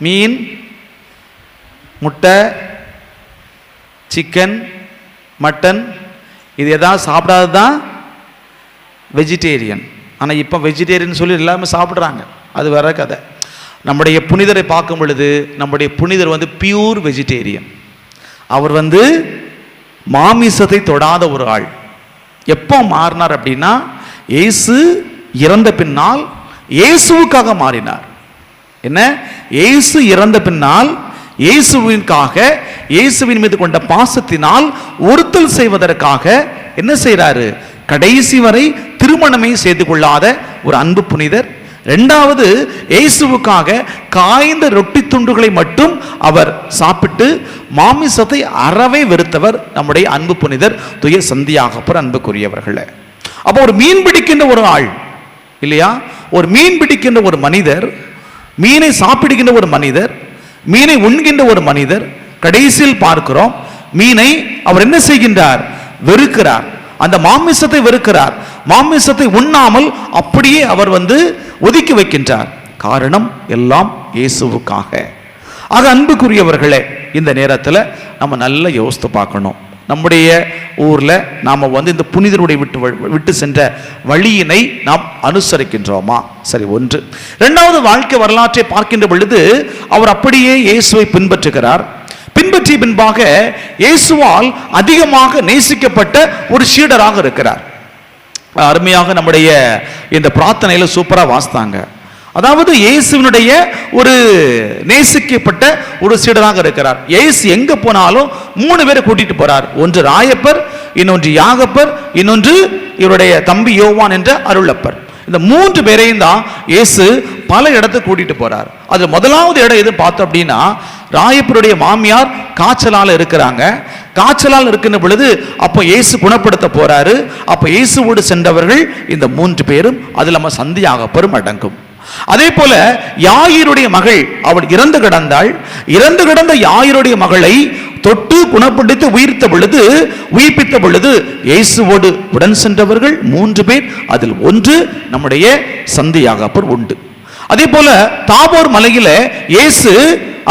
மீன், முட்டை, சிக்கன், மட்டன், இது எதாவது சாப்பிடாது தான் வெஜிடேரியன். ஆனால் இப்போ வெஜிடேரியன் சொல்லி எல்லாமே சாப்பிட்றாங்க, அது வேற கதை. நம்முடைய புனிதரை பார்க்கும் பொழுது நம்முடைய புனிதர் பியூர் வெஜிடேரியன். அவர் மாமிசத்தை தொடாத ஒரு ஆள். எப்போ மாறினார் அப்படின்னா, இயேசு இறந்த பின்னால் இயேசுவுக்காக மாறினார். என்ன? இயேசு இறந்த பின்னால் இயேசுவிற்காக, இயேசுவின் மீது கொண்ட பாசத்தினால் ஒருத்தல் செய்வதற்காக என்ன செய்கிறாரு? கடைசி வரை திருமணமே செய்து கொள்ளாத ஒரு அன்பு புனிதர். இரண்டாவது, இயேசுவுக்காக காய்ந்த ரொட்டி துண்டுகளை மட்டும் அவர் சாப்பிட்டு மாமிசத்தை அறவே வெறுத்தவர் நம்முடைய அன்பு புனிதர் தூய சந்தியாகப்பர். அன்புக்குரியவர்களே, அப்போ ஒரு மீன் பிடிக்கின்ற ஒரு ஆள் இல்லையா? ஒரு மீன் பிடிக்கின்ற ஒரு மனிதர், மீனை சாப்பிடுகின்ற ஒரு மனிதர், மீனை உண்கின்ற ஒரு மனிதர். கடைசியில் பார்க்கிறோம், மீனை அவர் என்ன செய்கின்றார்? வெறுக்கிறார். அந்த மாமிசத்தை வெறுக்கிறார். மாமிசத்தை உண்ணாமல் அப்படியே அவர் ஒதுக்கி வைக்கின்றார். காரணம் எல்லாம் இயேசுவுக்காக. ஆக அன்புக்குரியவர்களே, இந்த நேரத்தில் நம்ம நல்லா யோசித்து பார்க்கணும். நம்முடைய ஊரில் நாம் இந்த புனிதருடைய விட்டு சென்ற வழியினை நாம் அனுசரிக்கின்றோமா? சரி, ஒன்று. இரண்டாவது, வாழ்க்கை வரலாற்றை பார்க்கின்ற பொழுது அவர் அப்படியே இயேசுவை பின்பற்றுகிறார். பின்பற்றிய பின்பாக இயேசுவால் அதிகமாக நேசிக்கப்பட்ட ஒரு சீடராக இருக்கிறார். அருமையாக நம்முடைய இந்த பிரார்த்தனையில சூப்பரா வாசித்தாங்க. அதாவது இயேசுவினுடைய ஒரு நேசிக்கப்பட்ட ஒரு சீடராக இருக்கிறார். இயேசு எங்க போனாலும் 3 பேரை கூட்டிட்டு போறார். ஒன்று ராயப்பர், இன்னொன்று யாகப்பர், இன்னொன்று இவருடைய தம்பி யோவான் என்ற அருளப்பர். இந்த 3 பேரையும் தான் இயேசு பல இடத்துக்கு கூட்டிட்டு போறார். அது முதலாவது இடம் எது பார்த்தோம் அப்படின்னா, ராயப்பருடைய மாமியார் காய்ச்சலால் இருக்கிறாங்க. காய்ச்சலால் இருக்கின்ற பொழுது அப்போ இயேசு குணப்படுத்த போறாரு. அப்போ இயேசுவோடு சென்றவர்கள் இந்த 3 பேரும், அதில் நம்ம சந்தியாகப்பரும் அடங்கும். அதே போல யாயிருடைய மகள், அவள் இறந்து கிடந்தாள். இறந்து கிடந்த யாயிருடைய மகளை தொட்டு குணப்படுத்தி உயிர்ப்பித்த பொழுது இயேசுவோடு உடன் சென்றவர்கள் 3 பேர், அதில் ஒன்று நம்முடைய சந்தியாகப்பர் உண்டு. அதே போல தாபோர் மலையில இயேசு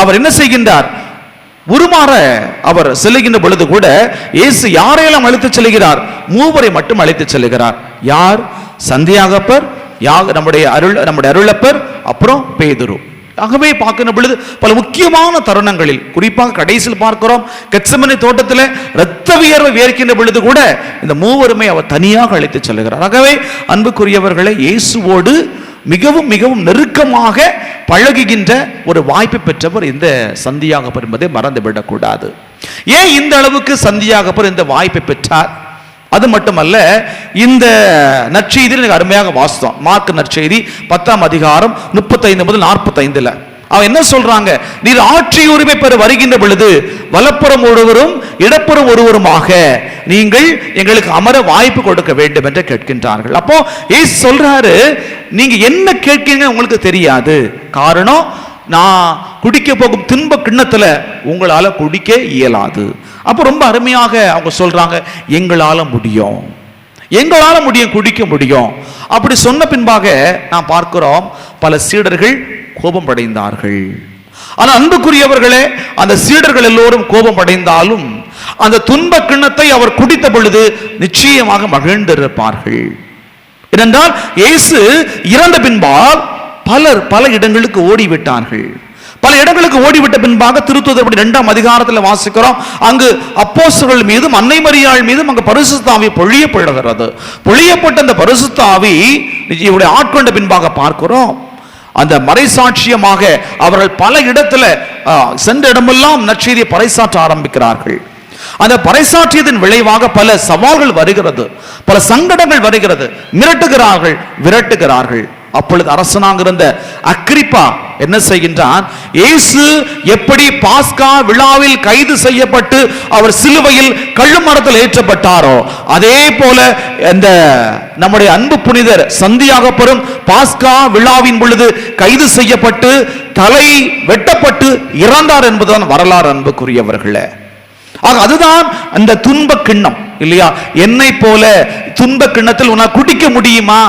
அவர் என்ன செய்கின்றார், உருமாற அவர் செல்லுகின்ற பொழுது கூட இயேசு யாரையெல்லாம் அழைத்து செல்கிறார், 3 மட்டும் அழைத்து செல்கிறார். யார்? சந்தியாகப்பர், நம்முடைய அருளப்பர், அப்புறம் பேதுரு. ஆகவே பார்க்கின்ற பொழுது பல முக்கியமான தருணங்களில், குறிப்பாக கடைசியில் பார்க்கிறோம், கெத்செமனே தோட்டத்தில் இரத்த வியர்வை வேர்க்கின்ற பொழுது கூட இந்த 3 அவர் தனியாக அழைத்து செல்கிறார். ஆகவே அன்புக்குரியவர்களை, இயேசுவோடு மிகவும் மிகவும் நெருக்கமாக பழகுகின்ற ஒரு வாய்ப்பு பெற்றவர் இந்த சந்தியாகப்பர் என்பதை மறந்துவிடக்கூடாது. ஏன் இந்த அளவுக்கு சந்தியாகப்பர் இந்த வாய்ப்பை பெற்றார்? அது மட்டுமல்ல, இந்த நற்செய்தியில் அருமையாக வாசித்தோம். மார்க் நற்செய்தி 10ஆம் அதிகாரம் 35 முதல் 45. அவன் என்ன சொல்றாங்க, நீர் ஆட்சி உரிமை பெற வருகின்ற பொழுது வலப்புறம் ஒருவரும் இடப்புறம் ஒருவருமாக நீங்கள் எங்களுக்கு அமர வாய்ப்பு கொடுக்க வேண்டும் என்று கேட்கின்றார்கள். அப்போ இயேசு சொல்றாரு, நீங்க என்ன கேட்கீங்க உங்களுக்கு தெரியாது. காரணம், நான் குடிக்க போகும் தின்ப கிண்ணத்துல உங்களால குடிக்க இயலாது. அப்ப ரொம்ப அருமையாக அவங்க சொல்றாங்க, எங்களால முடியும், எங்களால முடியும், குடிக்க முடியும். அப்படி சொன்ன பின்பாக நாம் பார்க்கிறோம், பல சீடர்கள் கோபம் அடைந்தார்கள். ஆனால் அன்புக்குரியவர்களே, அந்த சீடர்கள் எல்லோரும் கோபம் அடைந்தாலும் அந்த துன்ப கிண்ணத்தை அவர் குடித்த பொழுது நிச்சயமாக மகிழ்ந்திருப்பார்கள். ஏனென்றால் இயேசு இறந்த பின்பால் பலர் பல இடங்களுக்கு ஓடிவிட்டார்கள். பல இடங்களுக்கு ஓடிவிட்ட பின்பாக திருத்துதர் 2ஆம் அதிகாரத்தில் வாசிக்கிறோம், அங்கு அப்போஸ்தலர்கள் மீதும் அன்னை மரியாள் மீதும் அங்கு பரிசுத்த ஆவி பொழியப்படுகிறது. பொழியப்பட்ட அந்த பரிசுத்த ஆவி இவருடைய ஆட்கொண்ட பின்பாக பார்க்கிறோம், அந்த மறைசாட்சியமாக அவர்கள் பல இடத்துல சென்ற இடமெல்லாம் நற்செய்தியை பறைசாற்ற ஆரம்பிக்கிறார்கள். அந்த பறைசாற்றியதன் விளைவாக பல சவால்கள் வருகிறது, பல சங்கடங்கள் வருகிறது, மிரட்டுகிறார்கள், விரட்டுகிறார்கள். அப்பொழுது அரசனாக இருந்த அக்ரிப்பா என்ன செய்கின்றான், இயேசு எப்படி பாஸ்கா விழாவில் கைது செய்யப்பட்டு அவர் சிலுவையில் கழுமரத்தில் ஏற்றப்பட்டாரோ, அதே போல இந்த நம்முடைய அன்பு புனிதர் சந்தியாகப்பரும் பாஸ்கா விழாவின் பொழுது கைது செய்யப்பட்டு தலை வெட்டப்பட்டு இறந்தார் என்பதுதான் வரலாறு. அன்புக்குரியவர்களே, அதுதான் அந்த துன்ப கிண்ணம் இல்லையா? என்னை போல துன்ப கிண்ணத்தில் உன்னால் குடிக்க முடியுமா?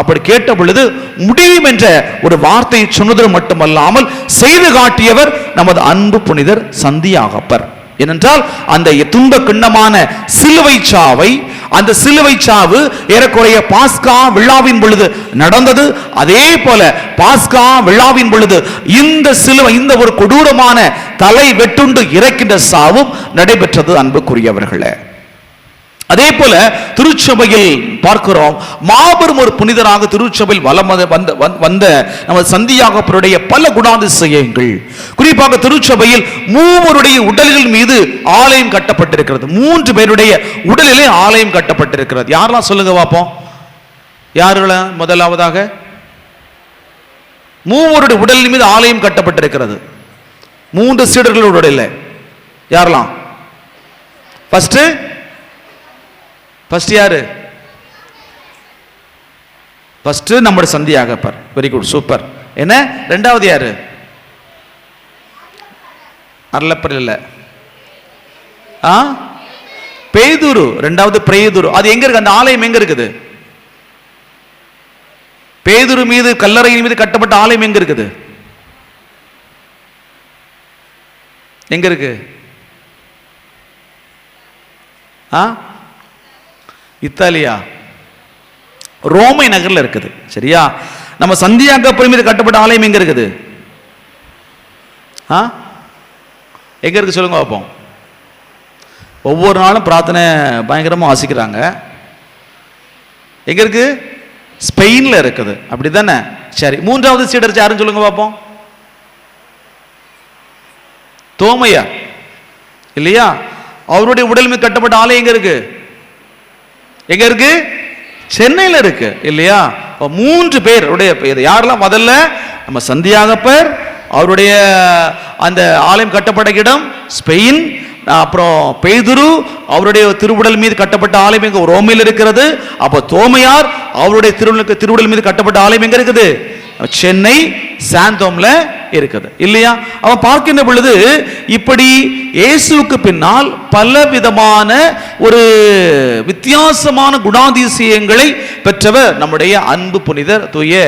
அப்படி கேட்ட பொழுது முடியும் என்ற ஒரு வார்த்தையை சொன்னது மட்டுமல்லாமல் செய்து காட்டியவர் நமது அன்பு புனிதர் சந்தியாகப்பர். ஏனென்றால் அந்த துன்ப கிண்ணமான சிலுவை சாவை, அந்த சிலுவை சாவு ஏறக்குறைய பாஸ்கா விழாவின் பொழுது நடந்தது. அதே போல பாஸ்கா விழாவின் பொழுது இந்த சிலுவை, இந்த ஒரு கொடூரமான தலை வெட்டுண்டு இறக்கின்ற சாவும் நடைபெற்றது. அன்புக்குரியவர்களே, அதே போல திருச்சபையில் பார்க்கிறோம், மாபெரும் ஒரு புனிதராக திருச்சபையில் வலம் வந்த நமது சந்தியாகப்பருடைய பல குணாதிசயங்கள், குறிப்பாக திருச்சபையில் 3 உடல்கள் மீது ஆலயம் கட்டப்பட்டிருக்கிறது. 3 பேருடைய உடலிலே ஆலயம் கட்டப்பட்டிருக்கிறது. யாரெல்லாம் சொல்லுங்க பார்ப்போம், யாருல? முதலாவதாக 3 உடலின் மீது ஆலயம் கட்டப்பட்டிருக்கிறது. 3 சீடர்களோட உடலில் யாரெல்லாம்? ஃபர்ஸ்ட் யாரு? ஃபர்ஸ்ட் நம்முடைய சந்தியாகப்பர். Very good, super. என்ன ரெண்டாவது யாரு? அருளப்பர் இல்ல, பேதுரு. ரெண்டாவது பேதுரு. அது எங்க இருக்கு? அந்த ஆலயம் எங்க இருக்குது? பேதுரு மீது, கல்லறையின் மீது கட்டப்பட்ட ஆலயம் எங்க இருக்குது? எங்க இருக்கு? இத்தாலியா, ரோமை நகர்ல இருக்குது. சரியா? நம்ம சந்தியாகப்பர் மீது கட்டப்பட்ட ஆலயம் எங்க இருக்குது? எங்க இருக்கு சொல்லுங்க பார்ப்போம். ஒவ்வொரு நாளும் பிரார்த்தனை பயங்கரமா வாசிக்கிறாங்க. எங்க இருக்கு? ஸ்பெயின்ல இருக்குது. அப்படித்தானே? சரி, 3வது சீடர் யாருன்னு சொல்லுங்க பார்ப்போம். தோமையா இல்லையா? அவருடைய உடல் மீது கட்டப்பட்ட ஆலயம் எங்க இருக்கு? எங்க இருக்கு? சென்னையில் இருக்கு இல்லையா? 3 பேருடைய பெயர் யாரெல்லாம்? முதல்ல நம்ம சந்தியாகப்பர், அவருடைய அந்த ஆலயம் கட்டப்பட்ட இடம் ஸ்பெயின். அப்புறம் பேதுரு, அவருடைய திருவுடல் மீது கட்டப்பட்ட ஆலயம் எங்க? ரோமில் இருக்கிறது. அப்போ தோமையார், அவருடைய திருவுடல் மீது கட்டப்பட்ட ஆலயம் எங்க இருக்குது? சென்னை சாந்தோம்ல இருக்குது இல்லையா? அவன் பார்க்கின்ற பொழுது இப்படி இயேசுவுக்கு பின்னால் பல விதமான ஒரு வித்தியாசமான குணாதிசயங்களை பெற்றவர் நம்முடைய அன்பு புனிதர் தூய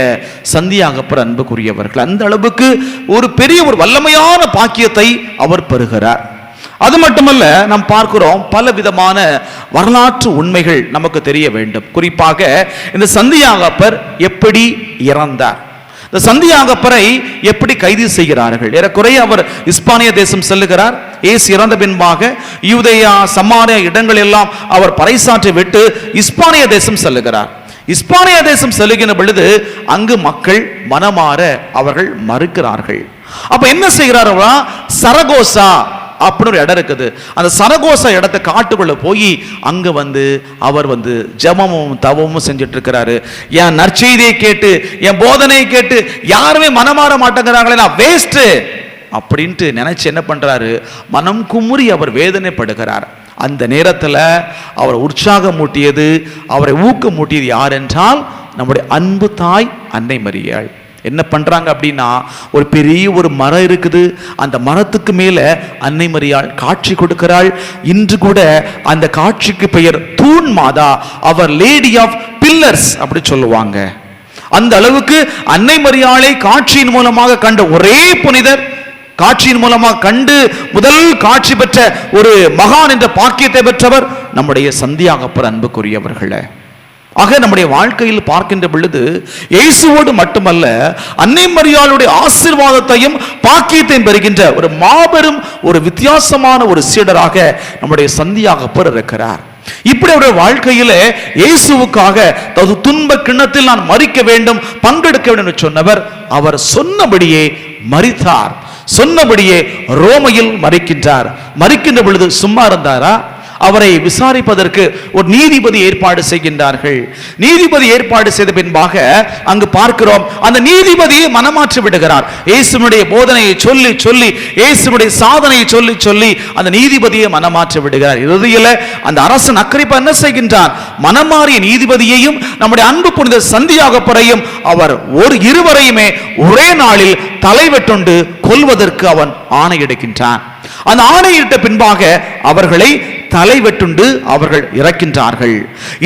சந்தியாகப்பர். அன்புக்குரியவர்கள், அந்த அளவுக்கு ஒரு பெரிய ஒரு வல்லமையான பாக்கியத்தை அவர் பெறுகிறார். அது மட்டுமல்ல, நாம் பார்க்கிறோம் பல விதமான வரலாற்று உண்மைகள் நமக்கு தெரிய வேண்டும். குறிப்பாக இந்த சந்தியாகப்பர் எப்படி இறந்தார், இந்த சந்தியாகப்பரை எப்படி கைது செய்கிறார்கள். ஏறக்குறைய அவர் இஸ்பானிய தேசம் செல்லுகிறார். இயேசு இறந்த பின்பாக யூதேயா சமாரியா இடங்கள் எல்லாம் அவர் பறைசாற்றி விட்டு இஸ்பானிய தேசம் செல்லுகிறார். இஸ்பானிய தேசம் செல்லுகின்ற பொழுது அங்கு மக்கள் மனமாற அவர்கள் மறுக்கிறார்கள். அப்ப என்ன செய்கிறார்களா? சரகோசா அப்படின்னு ஒரு இடம் இருக்குது. அந்த சரகோசா இடத்தை காட்டுக்குள்ள போய் அங்க அவர் ஜெபமும் தவமும் செஞ்சுட்டு இருக்கிறாரு. என் நற்செய்தியை கேட்டு, என் போதனையை கேட்டு யாருமே மனமாற மாட்டேங்கிறாங்களே, நான் வேஸ்ட் அப்படின்ட்டு நினைச்சு என்ன பண்றாரு? மனம் குமுறி அவர் வேதனைப்படுகிறார். அந்த நேரத்தில் அவரை உற்சாகமூட்டியது, அவரை ஊக்கமூட்டியது யார் என்றால் நம்முடைய அன்பு தாய் அன்னை மரியாள். என்ன பண்றாங்க அப்படின்னா, ஒரு பெரிய ஒரு மரம் இருக்குது. அந்த மரத்துக்கு மேல அன்னை மரியாள் காட்சி கொடுக்கிறாள். இன்று கூட அந்த காட்சிக்கு பெயர் தூண் மாதா, அவர் லேடி ஆஃப் பில்லர்ஸ் அப்படி சொல்லுவாங்க. அந்த அளவுக்கு அன்னை மரியாளை காட்சியின் மூலமாக கண்ட ஒரே புனிதர், காட்சியின் மூலமாக கண்டு முதல் காட்சி பெற்ற ஒரு மகான் என்ற பாக்கியத்தை பெற்றவர் நம்முடைய சந்தியாகப்பர். அன்புக்குரியவர்களே, ஆக நம்முடைய வாழ்க்கையில் பார்க்கின்ற பொழுது இயேசுவோடு மட்டுமல்ல, அன்னை மரியாளுடைய ஆசீர்வாதத்தையும் பாக்கியத்தையும் பெறுகின்ற ஒரு மாபெரும் ஒரு வித்தியாசமான ஒரு சீடராக நம்முடைய சந்தியாகப்பர் இருக்கிறார். இப்படி அவருடைய வாழ்க்கையிலே இயேசுவுக்காக தனது துன்ப கிண்ணத்தில் நான் மரிக்க வேண்டும், பங்கெடுக்க வேண்டும் என்று சொன்னவர், அவர் சொன்னபடியே மரித்தார். சொன்னபடியே ரோமையில் மரிக்கின்றார். மரிக்கின்ற பொழுது சும்மா இருந்தாரா? அவரை விசாரிப்பதற்கு ஒரு நீதிபதி ஏற்பாடு செய்கின்றார்கள். நீதிபதி ஏற்பாடு செய்த பின்பாக அங்கு பார்க்கிறோம், அந்த நீதிபதியை மனமாற்றி விடுகிறார். இயேசுனுடைய போதனையை சொல்லி சொல்லி, இயேசுனுடைய சாதனையை சொல்லி சொல்லி அந்த நீதிபதியை மனமாற்றி விடுகிறார். இறுதியில் அந்த அரசன் அக்கிரிப்பா என்ன செய்கின்றார்? மனமாறிய நீதிபதியையும் நம்முடைய அன்பு புனித சந்தியாகப்பரையும் அவர் இருவரையுமே ஒரே நாளில் தலைவெட்டுண்டு கொல்வதற்கு அவன் ஆணையிடுகின்றான். அந்த ஆணையிட்ட பின்பாக அவர்களை தலைவெட்டுண்டு அவர்கள் இறக்கின்றார்கள்.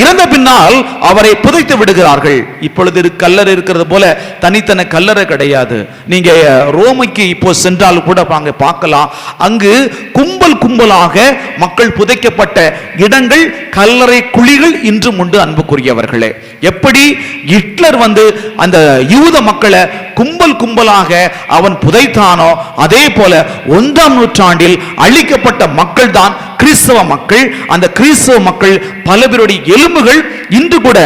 இறந்த பின்னால் அவரை புதைத்து விடுகிறார்கள். இப்பொழுது கல்லறை இருக்கிறது போல தனித்தன கல்லறை கிடையாது. நீங்க ரோமைக்கு இப்போ சென்றால் கூட அங்க பார்க்கலாம், அங்கு கும்பல் கும்பலாக மக்கள் புதைக்கப்பட்ட இடங்கள், கல்லறை குழிகள் இன்றும் உண்டு. அன்புக்குரியவர்களே, எப்படி ஹிட்லர் அந்த யூத மக்களை கும்பல் கும்பலாக அவன் புதைத்தானோ, அதே போல 1ஆம் நூற்றாண்டில் அழிக்கப்பட்ட மக்கள் தான் கிறிஸ்தவ மக்கள். அந்த கிறிஸ்தவ மக்கள் பல பேருடைய எலும்புகள் இன்று கூட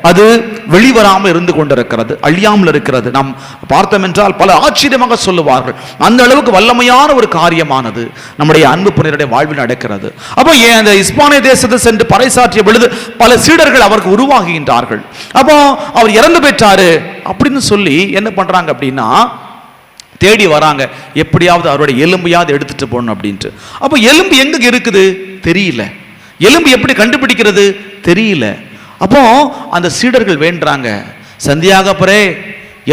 அது வெளிவராமல் இருந்து கொண்டிருக்கிறது, அழியாமல் இருக்கிறது. நாம் பார்த்தோம் என்றால் பல ஆச்சரியமாக சொல்லுவார்கள். அந்த அளவுக்கு வல்லமையான ஒரு காரியமானது நம்முடைய அன்பு புனிதருடைய வாழ்வில் நடக்கிறது. அப்போ அந்த இஸ்பானிய தேசத்தை சென்று பறைசாற்றிய பொழுது பல சீடர்கள் அவருக்கு உருவாகுகின்றார்கள். அப்போ அவர் இறந்து பெற்றாரு அப்படின்னு சொல்லி என்ன பண்றாங்க அப்படின்னா, தேடி வராங்க, எப்படியாவது அவருடைய எலும்பையாவது எடுத்துட்டு போகணும் அப்படின்ட்டு. அப்போ எலும்பு எங்க இருக்குது தெரியல, எலும்பு எப்படி கண்டுபிடிக்கிறது தெரியல. அப்போ அந்த சீடர்கள் வேண்டாங்க, சந்தியாகப்பரே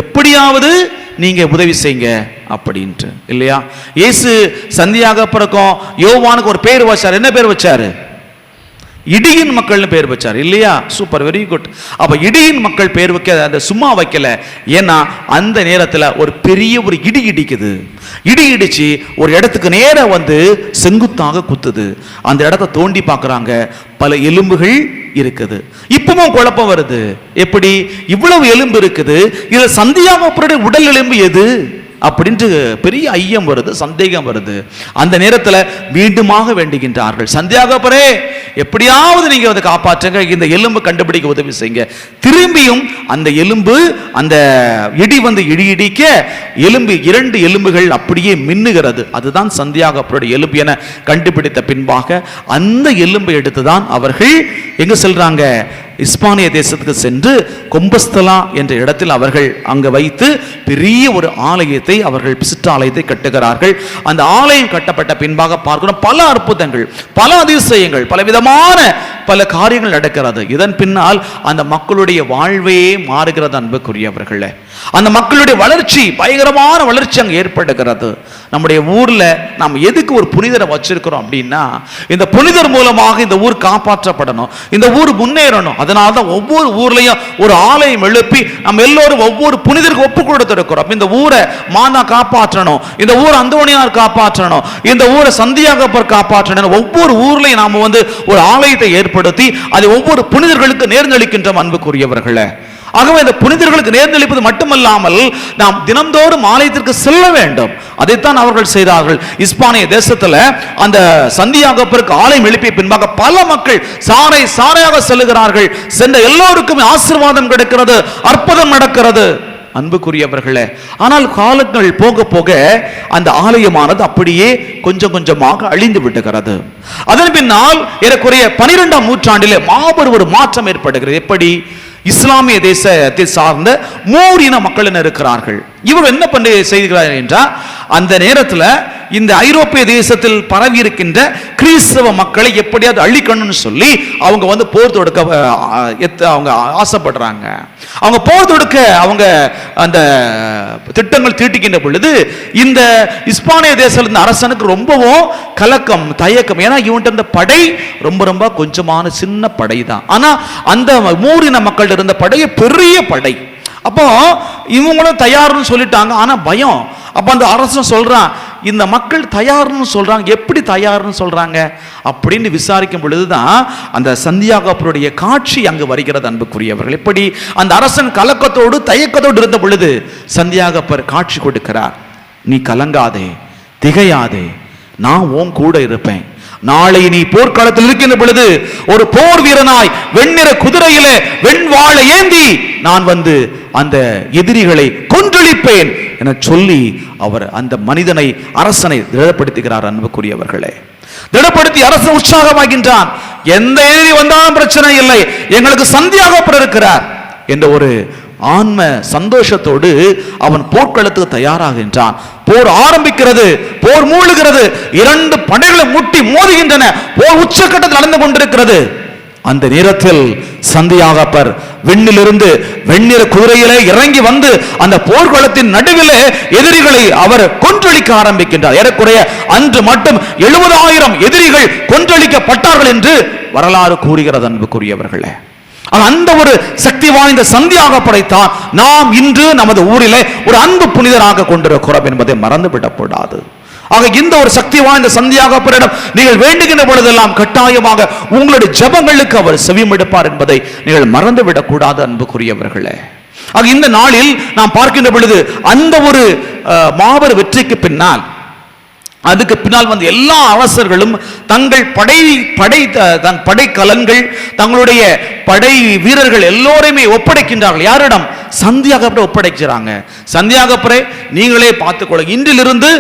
எப்படியாவது நீங்க உதவி செய்யுங்க அப்படின்ட்டு இல்லையா. இயேசு சந்தியாகப்பருக்கும் யோவானுக்கு ஒரு பேர் வச்சார். என்ன பேர் வச்சாரு? இடியின் மக்கள்னு பேர் வச்சார் இல்லையா. Super, very good. அப்ப இடியின் மக்கள் பேர் வைக்க அந்த சும்மா வைக்கல. ஏன்னா அந்த நேரத்தில் ஒரு பெரிய ஒரு இடி இடிக்குது. இடி இடிச்சு ஒரு இடத்துக்கு நேர செங்குத்தாக குத்துது. அந்த இடத்தை தோண்டி பார்க்கறாங்க, பல எலும்புகள் இருக்குது. இப்பவும் குழப்பம் வருது, எப்படி இவ்வளவு எலும்பு இருக்குது, இதுல சந்தியாகப்பருடைய உடல் எலும்பு எது அப்படின்ட்டு பெரிய ஐயம் வருது, சந்தேகம் வருது. அந்த நேரத்தில் மீண்டுமாக வேண்டுகின்றார்கள், சந்தியாகப்பரே எப்படியாவது நீங்க அதை காப்பாற்றுங்க, இந்த எலும்பு கண்டுபிடிக்க உதவி செய்யுங்க. திரும்பியும் அந்த எலும்பு, அந்த இடி இடி இடிக்க எலும்பு, 2 எலும்புகள் அப்படியே மின்னுகிறது. அதுதான் சந்தியாகப்பருடைய எலும்பு என கண்டுபிடித்த பின்பாக அந்த எலும்பை எடுத்துதான் அவர்கள் எங்க செல்றாங்க, இஸ்பானிய தேசத்துக்கு சென்று கொம்பஸ்தலா என்ற இடத்தில் அவர்கள் அங்கு வைத்து பெரிய ஒரு ஆலயத்தை, அவர்கள் சிற்றாலயத்தை கட்டுகிறார்கள். அந்த ஆலயம் கட்டப்பட்ட பின்பாக பார்க்கிறோம் பல அற்புதங்கள், பல அதிசயங்கள், பலவிதமான பல காரியங்கள் நடக்கிறது. இதன் பின்னால் அந்த மக்களுடைய வாழ்வே மாறுகிறது அன்புக்குரியவர்களே. அந்த மக்களுடைய வளர்ச்சி, பயங்கரமான வளர்ச்சி அங்கே ஏற்படுகிறது. நம்முடைய ஊர்ல நாம் எதுக்கு ஒரு புனிதரை வச்சிருக்கிறோம் அப்படின்னா, இந்த புனிதர் மூலமாக இந்த ஊர் காப்பாற்றப்படணும், இந்த ஊர் முன்னேறணும். அதனால்தான் ஒவ்வொரு ஊர்லயும் ஒரு ஆலயம் எழுப்பி நம்ம எல்லோரும் ஒவ்வொரு புனிதருக்கு ஒப்பு கொடுத்திருக்கிறோம். இந்த ஊரை மாதா காப்பாற்றணும், இந்த ஊர் அந்தோணியார் காப்பாற்றணும், இந்த ஊரை சந்தியாகப்பர் காப்பாற்றணும். ஒவ்வொரு ஊர்லயும் நாம ஒரு ஆலயத்தை ஏற்படுத்தி அதை ஒவ்வொரு புனிதர்களுக்கு நேர்ந்தளிக்கின்றோம் அன்புக்குரியவர்களே. ஆகவே இந்த புனிதர்களுக்கு நேர்ந்தளிப்பது மட்டுமல்லாமல் நாம் தினந்தோறும் ஆலயத்திற்கு செல்ல வேண்டும். அதைத்தான் அவர்கள் செய்தார்கள். இஸ்பானிய தேசத்துல அந்த சந்தியாகப்பருக்கு ஆலயம் எழுப்பிய பின்பாக பல மக்கள் சாறை சாறையாக செல்லுகிறார்கள். சென்ற எல்லோருக்கும் ஆசீர்வாதம் கிடைக்கிறது, அற்புதம் நடக்கிறது அன்புக்குரியவர்களே. ஆனால் காலங்கள் போக போக அந்த ஆலயமானது அப்படியே கொஞ்சம் கொஞ்சமாக அழிந்து விடுகிறது. அதன் பின்னால் ஏறக்குறைய 12ஆம் நூற்றாண்டிலே மாபெரும் ஒரு மாற்றம் ஏற்படுகிறது. எப்படி? இஸ்லாமிய தேசத்தை சார்ந்த மூரின மக்கள் இருக்கிறார்கள். இவர் என்ன பண்ணி செய்கிறார் என்றால், அந்த நேரத்தில் இந்த ஐரோப்பிய தேசத்தில் பரவி இருக்கின்ற கிறிஸ்தவ மக்களை எப்படியாவது அழிக்கணும்னு சொல்லி அவங்க போர் தொடுக்க அவங்க ஆசைப்படுறாங்க. அவங்க போர் தொடுக்க அவங்க அந்த திட்டங்கள் தீட்டிக்கின்ற பொழுது இந்த இஸ்பானிய தேச அரசனுக்கு ரொம்பவும் கலக்கம், தயக்கம். ஏன்னா இவன்ட்டு அந்த படை ரொம்ப ரொம்ப கொஞ்சமான சின்ன படை தான். ஆனா அந்த மூரின மக்கள் இருந்த படைய பெரிய படை. அப்போ இவங்களும் தயார்னு சொல்லிட்டாங்க. ஆனா பயம். அப்ப அந்த அரசன் சொல்றான், இந்த மக்கள் தயார்னு சொல்றாங்க, எப்படி தயார்னு சொல்றாங்க அப்படின்னு விசாரிக்கும் பொழுதுதான் அந்த சந்தியாகப்பருடைய காட்சி அங்கு வருகிறது அன்புக்குரியவர்கள். எப்படி அந்த அரசன் கலக்கத்தோடு தயக்கத்தோடு இருந்த பொழுது சந்தியாகப்பர் காட்சி கொடுக்கிறார். நீ கலங்காதே, திகையாதே, நான் உன் கூட இருப்பேன். நாளை நீ போர்க்களத்தில் இருக்கின்ற பொழுது ஒரு போர் வீரனாய் வெண்ணிற குதிரையிலே வெண்வாளை ஏந்தி நான் அந்த எதிரிகளை கொன்றொழிப்பேன் என சொல்லி அவர் அந்த மனிதனை, அரசனை திடப்படுத்துகிறார் அன்புக்குரியவர்களே. திடப்படுத்தி அரசன் உற்சாகமாகின்றான். எந்த எதிரி வந்தாலும் பிரச்சனை இல்லை, எங்களுக்கு சந்தியாகப்பர் இருக்கிறார் என்ற ஒரு ஆன்ம சந்தோஷத்தோடு அவன் போர்க்களத்துக்கு தயாராகின்றான். போர் ஆரம்பிக்கிறது, போர் மூழ்கிறது, 2 படைகளும் முட்டி மோதுகின்றன, போர் உச்சக்கட்டத்தில் நடந்து கொண்டிருக்கிறது. அந்த நேரத்தில் சந்தியாகப்பர் விண்ணிலிருந்து வெண்ணிற குதிரையிலே இறங்கி அந்த போர்க்களத்தின் நடுவிலே எதிரிகளை அவர் கொன்றொழிக்க ஆரம்பிக்கின்றார். ஏறக்குறைய அன்று மட்டும் 70,000 எதிரிகள் கொன்றொழிக்கப்பட்டார்கள் என்று வரலாறு கூறுகிறது அன்புக்குரியவர்களே. அந்த ஒரு சக்தி வாய்ந்த சந்தியாகப்பரைத்தான் நாம் இன்று நமது ஊரிலே ஒரு அன்பு புனிதராக கொண்டிருக்கிறோம் என்பதை மறந்துவிடக்கூடாது. ஆக இந்த ஒரு சக்தி வாய்ந்த சந்தியாகப்பரிடம் நீங்கள் வேண்டுகின்ற பொழுதெல்லாம் கட்டாயமாக உங்களுடைய ஜெபங்களுக்கு அவர் செவிமடுப்பார் என்பதை நீங்கள் மறந்துவிடக் கூடாது அன்புக்குரியவர்களே. ஆக இந்த நாளில் நாம் பார்க்கின்ற பொழுது அந்த ஒரு மாபெரும் வெற்றிக்கு பின்னால், அதுக்கு பின்னால் எல்லா அரசர்களும் தங்கள் படை கலன்கள், தங்களுடைய படை வீரர்கள் எல்லோரையுமே ஒப்படைக்கின்றார்கள். யாரிடம்? சந்தியாகப்பரை ஒப்படைக்கிறாங்க. சந்தியாகப்பரை நீங்களே பார்த்துக்கொள்ள, இன்றிலிருந்து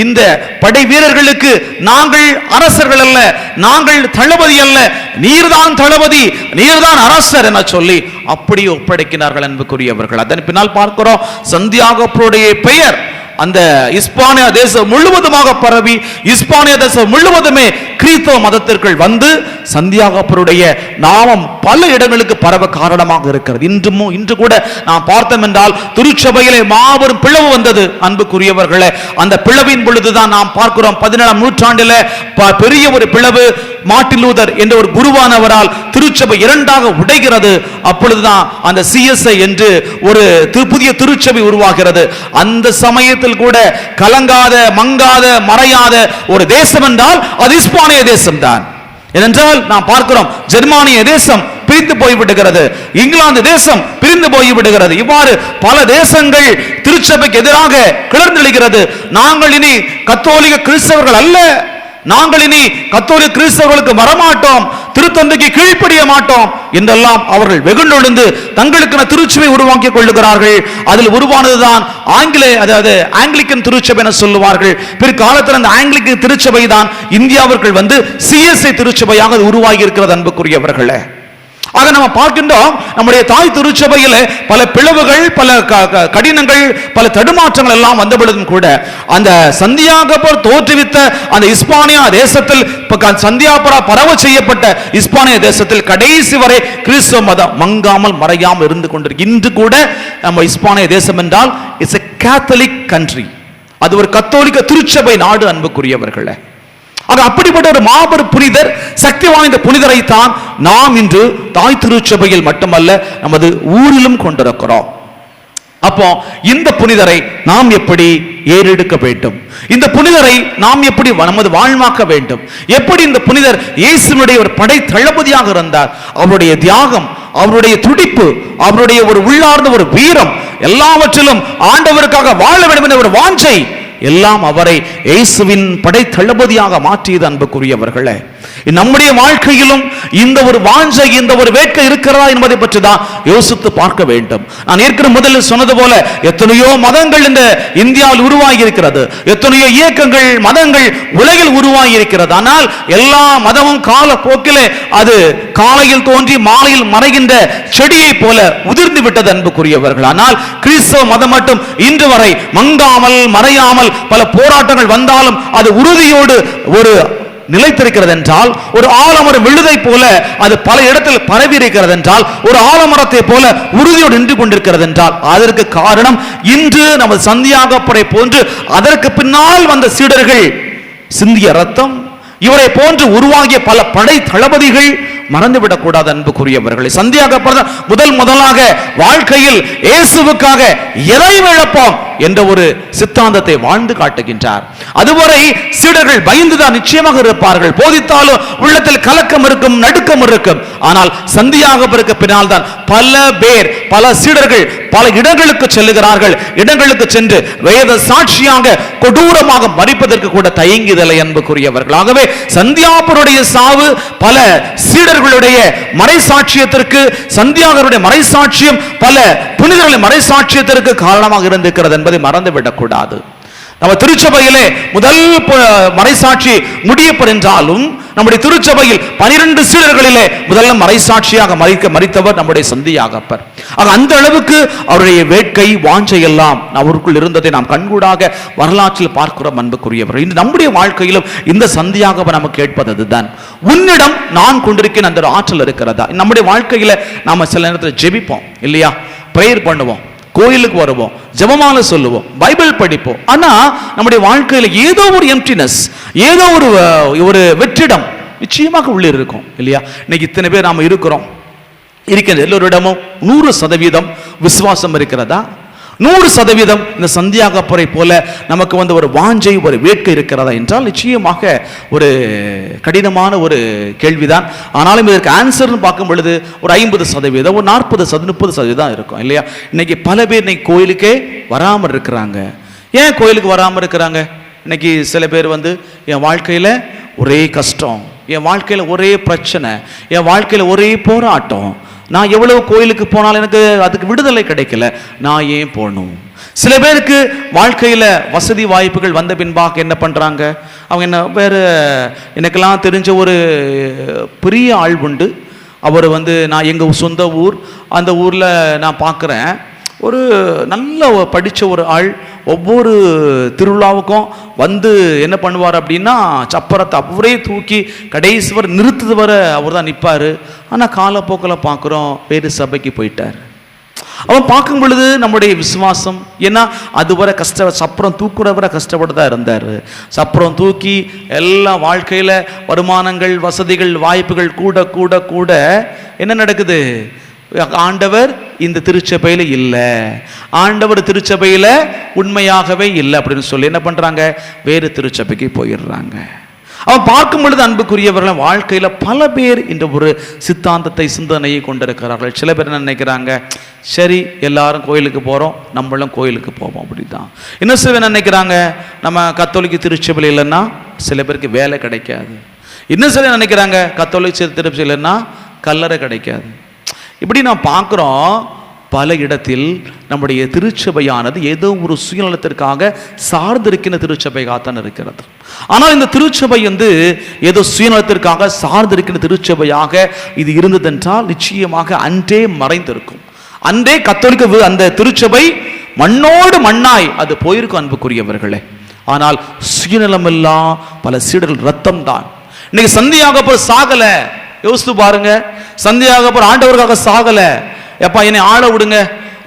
இந்த படை வீரர்களுக்கு நாங்கள் அரசர்கள் அல்ல, நாங்கள் தளபதி அல்ல, நீர்தான் தளபதி, நீர்தான் அரசர் என சொல்லி அப்படியே ஒப்படைக்கிறார்கள் அன்புக்குரியவர்கள். அதன் பின்னால் பார்க்கிறோம் சந்தியாகப்பருடைய பெயர் அந்த இஸ்பானிய தேசம் முழுவதுமாக பரவி, இஸ்பானிய தேசம் முழுவதுமே கிறிஸ்தவ மதத்திற்குள் சந்தியாகப்பருடைய நாமம் பல இடங்களுக்கு பரவ காரணமாக இருக்கிறது. இன்று கூட நாம் பார்த்தோம் என்றால் திருச்சபையிலே மாபெரும் பிளவு வந்தது அன்புக்குரியவர்களே. அந்த பிளவின் பொழுதுதான் நாம் பார்க்கிறோம் 17ஆம் நூற்றாண்டிலே பெரிய ஒரு பிளவு. மார்ட்டின் லூதர் என்ற ஒரு குருவானவரால் திருச்சபை 2ஆக உடைகிறது. அப்பொழுதுதான் அந்த CSI என்று ஒரு புதிய திருச்சபை உருவாகிறது. அந்த சமயத்தில் கூட கலங்காத, மங்காத, மறையாத ஒரு தேசம் என்றால் அது இஸ்பானிய தேசம் தான். ஏனென்றால் நாம் பார்க்கிறோம் ஜெர்மானிய தேசம் பிரிந்து போய்விடுகிறது, இங்கிலாந்து தேசம் பிரிந்து போய்விடுகிறது. இவ்வாறு பல தேசங்கள் திருச்சபைக்கு எதிராக கிளர்ந்தெழுகிறது. நாங்கள் இனி கத்தோலிக்க கிறிஸ்தவர்கள் அல்ல, நாங்கள் இனி கத்தோலிக்க கிறிஸ்தவர்களுக்கு வரமாட்டோம், திருத்தந்தைக்கு கீழ்ப்படிய மாட்டோம் என்றெல்லாம் அவர்கள் வெகுண்டெழுந்து தங்களுக்கு திருச்சபை உருவாக்கி கொள்ளுகிறார்கள். அதில் உருவானதுதான் அதாவது ஆங்கிலிக்கன் திருச்சபை என சொல்லுவார்கள். பிற்காலத்தில் அந்த ஆங்கிலிக்கன் திருச்சபை தான் இந்தியாவிற்குள் CSI திருச்சபையாக உருவாகி இருக்கிறது அன்புக்குரியவர்களே. ஆக நம்ம பார்க்கின்றோம் நம்முடைய தாய் திருச்சபையில் பல பிளவுகள், பல கடினங்கள், பல தடுமாற்றங்கள் எல்லாம் வந்த பொழுதும் கூட அந்த சந்தியாகப்பர் தோற்றுவித்த அந்த இஸ்பானியா தேசத்தில் சந்தியாபரா பரவ செய்யப்பட்ட இஸ்பானிய தேசத்தில் கடைசி வரை கிறிஸ்தவ மதம் மங்காமல் மறையாமல் இருந்து கொண்டிருக்கு. இன்று கூட நம்ம இஸ்பானிய தேசம் என்றால் இட்ஸ் எ கேத்தலிக் கண்ட்ரி, அது ஒரு கத்தோலிக்க திருச்சபை நாடு அன்புக்குரியவர்களே. ஆக அப்படிப்பட்ட ஒரு மாபெரும் புனிதர், சக்தி வாய்ந்த புனிதரை தான் நாம் இன்று தாய் திருச்சபையில் மட்டுமல்ல நமது ஊரிலும் கொண்டிருக்கிறோம். அப்போ இந்த புனிதரை நாம் எப்படி ஏறெடுக்க வேண்டும், இந்த புனிதரை நாம் எப்படி நமது வாழ்வாக்க வேண்டும், எப்படி இந்த புனிதர் இயேசுவினுடைய ஒரு படை தளபதியாக இருந்தார், அவருடைய தியாகம், அவருடைய துடிப்பு, அவருடைய ஒரு உள்ளார்ந்த ஒரு வீரம், எல்லாவற்றிலும் ஆண்டவருக்காக வாழ வேண்டும் என்ற ஒரு வாஞ்சை எல்லாம் அவரை இயேசுவின் படை தளபதியாக மாற்றியது அன்புக்குரியவர்களே. நம்முடைய வாழ்க்கையிலும் இந்த ஒரு வாஞ்சை, இந்த ஒரு வேட்கை இருக்கிறதா என்பதை பற்றி தான் யோசித்து பார்க்க வேண்டும். நான் ஏற்கனவே முதலில் சொன்னது போல எத்தனையோ மதங்கள் இந்த இந்தியாவில் உருவாகி இருக்கிறது, எத்தனையோ இயக்கங்கள், மதங்கள் உலகில் உருவாகி இருக்கிறது. ஆனால் எல்லா மதமும் கால போக்கிலே அது காலையில் தோன்றி மாலையில் மறைகின்ற செடியை போல உதிர்ந்து விட்டது அன்புக்குரியவர்கள். ஆனால் கிறிஸ்தவ மதம் மட்டும் இன்று வரை மங்காமல் மறையாமல் பல போராட்டங்கள் வந்தாலும் அது உறுதியோடு ஒரு நிலைத்திருக்கிறது என்றால், ஒரு ஆலமரம் விழுதை போல அது பல இடத்தில் பரவி இருக்கிறது என்றால், ஒரு ஆலமரத்தை போல உறுதியோடு நின்று கொண்டிருக்கிறது என்றால், அதற்கு காரணம் இன்று நமது சந்தியாகப்பரை போன்று அதற்கு பின்னால் வந்த சீடர்கள் சிந்திய ரத்தம், இவரை போன்று உருவாகிய பல படை தளபதிகள் மறந்துவிடக் கூடாது அன்புக்குரியவர்களை. சந்தியாகப்பர் முதலாக வாழ்க்கையில் இயேசுவுக்காக எதை இழப்போம் என்ற ஒரு சித்தாந்தத்தை வாழ்ந்து காட்டுகின்றார். அதுவரை சீடர்கள் பயந்துதான் நிச்சயமாக இருப்பார்கள், போதித்தாலும் உள்ளத்தில் கலக்கம் இருக்கும், நடுக்கம் இருக்கும். ஆனால் சந்தியாகப்பருக்கு பின்னால் தான் பல பேர், பல சீடர்கள் பல இடங்களுக்கு செல்லுகிறார்கள். இடங்களுக்கு சென்று வேத சாட்சியாக கொடூரமாக மரிப்பதற்கு கூட தயங்கியதில்லை அன்புக்குரியவர்கள். ஆகவே சந்தியாகப்பருடைய சாவு பல சீடர்களுடைய மறைசாட்சியத்திற்கு, சந்தியாகருடைய மறைசாட்சியம் பல புனிதர்களின் மறைசாட்சியத்திற்கு காரணமாக இருந்திருக்கிறது என்பதை மறந்துவிடக் கூடாது. நம்ம திருச்சபையிலே முதல் மறைசாட்சி முடியப்பர் என்றாலும் நம்முடைய திருச்சபையில் 12 சீடர்களிலே முதல்ல மறைசாட்சியாக மரித்தவர் நம்முடைய சந்தியாகப்பர். அந்த அளவுக்கு அவருடைய வேட்கை, வாஞ்சை எல்லாம் அவருக்குள் இருந்ததை நாம் கண்கூடாக வரலாற்றில் பார்க்கிறோம் அன்புக்குரியவர். இன்று நம்முடைய வாழ்க்கையிலும் இந்த சந்தியாகப்பர் நமக்கு கேட்பது அதுதான், உன்னிடம் நான் கொண்டிருக்கிற அந்த ஆற்றல் இருக்கிறதா? நம்முடைய வாழ்க்கையில நாம சில நேரத்தில் ஜெபிப்போம் இல்லையா, பிரேயர் பண்ணுவோம், கோயிலுக்கு வருவோம், ஜெபமாலை சொல்லுவோம், பைபிள் படிப்போம். ஆனா நம்முடைய வாழ்க்கையில் ஏதோ ஒரு எம்ப்டினஸ், ஏதோ ஒரு வெற்றிடம் நிச்சயமாக உள்ளே இருக்கும் இல்லையா? இன்னைக்கு இத்தனை பேர் நாம இருக்கிறோம், இருக்கிறது எல்லோரிடமும் 100% விசுவாசம் இருக்கிறதா? 100% இந்த சந்தியாகப்பரை போல நமக்கு ஒரு வாஞ்சை, ஒரு வேட்கை இருக்கிறதா என்றால் நிச்சயமாக ஒரு கடினமான ஒரு கேள்விதான். ஆனாலும் இதற்கு ஆன்சர்னு பார்க்கும் பொழுது ஒரு 50%, ஒரு 40%, 30% இருக்கும் இல்லையா? இன்னைக்கு பல பேர் இன்னைக்கு கோயிலுக்கே வராமல் இருக்கிறாங்க. ஏன் கோயிலுக்கு வராமல் இருக்கிறாங்க? இன்னைக்கு சில பேர் என் வாழ்க்கையில் ஒரே கஷ்டம், என் வாழ்க்கையில் ஒரே பிரச்சனை, என் வாழ்க்கையில் ஒரே போராட்டம், நான் எவ்வளவு கோயிலுக்கு போனாலும் எனக்கு அதுக்கு விடுதலை கிடைக்கல, நான் ஏன் போகணும்? சில பேருக்கு வாழ்க்கையில் வசதி வாய்ப்புகள் வந்த பின்பாக என்ன பண்ணுறாங்க, அவங்க என்ன வேறு, எனக்கெல்லாம் தெரிஞ்ச ஒரு பெரிய ஆள் உண்டு. அவர் நான் எங்கள் சொந்த ஊர், அந்த ஊரில் நான் பார்க்குறேன், ஒரு நல்ல படித்த ஒரு ஆள் ஒவ்வொரு திருவிழாவுக்கும் என்ன பண்ணுவார் அப்படின்னா, சப்பரத்தை அவரே தூக்கி கடைசி வரை நிறுத்துது வர அவர் தான் நிற்பார். ஆனால் காலப்போக்கில் பார்க்குறோம் வேறு சபைக்கு போயிட்டார். அவன் பார்க்கும் பொழுது நம்முடைய விசுவாசம், ஏன்னா அதுவரை சப்பரம் தூக்குற வரை கஷ்டப்பட்டு தான் இருந்தார். சப்பரம் தூக்கி எல்லா வாழ்க்கையில் வருமானங்கள், வசதிகள், வாய்ப்புகள் கூட கூட கூட என்ன நடக்குது? ஆண்டவர் இந்த திருச்சபையில் இல்லை, ஆண்டவர் திருச்சபையில் உண்மையாகவே இல்லை அப்படின்னு சொல்லி என்ன பண்ணுறாங்க? வேறு திருச்சபைக்கு போயிடுறாங்க. அவன் பார்க்கும் பொழுது அன்புக்குரியவர்கள் வாழ்க்கையில் பல பேர் இந்த ஒரு சித்தாந்தத்தை, சிந்தனையை கொண்டிருக்கிறார்கள். சில பேர் என்ன நினைக்கிறாங்க, சரி எல்லாரும் கோயிலுக்கு போகிறோம், நம்மளும் கோயிலுக்கு போவோம் அப்படிதான். இன்னும் சில பேர் நினைக்கிறாங்க, நம்ம கத்தோலிக்க திருச்சபையில் இல்லைன்னா சில பேருக்கு வேலை கிடைக்காது. இன்னும் சில நினைக்கிறாங்க, கத்தோலிக்க திருச்சபையில் இல்லைன்னா கல்லறை கிடைக்காது. இப்படி நான் பார்க்குறோம் பல இடத்தில் நம்முடைய திருச்சபையானது ஏதோ ஒரு சுயநலத்திற்காக சார்ந்திருக்கின்ற திருச்சபையாகத்தான் இருக்கிறது. ஆனால் இந்த திருச்சபை ஏதோ சுயநலத்திற்காக சார்ந்திருக்கின்ற திருச்சபையாக இது இருந்ததென்றால் நிச்சயமாக அன்றே மறைந்திருக்கும். அன்றே கத்தோலிக்க அந்த திருச்சபை மண்ணோடு மண்ணாய் அது போயிருக்கும் அன்புக்குரியவர்களே. ஆனால் சுயநலமெல்லாம் பல சீடர்கள் ரத்தம் தான். இன்னைக்கு சந்தியாகப்பர் சாகல, யோசித்து பாருங்க. சந்தியாகப்பர் ஆண்டவருக்காக சாகல. எப்பா என்னை ஆள விடுங்க,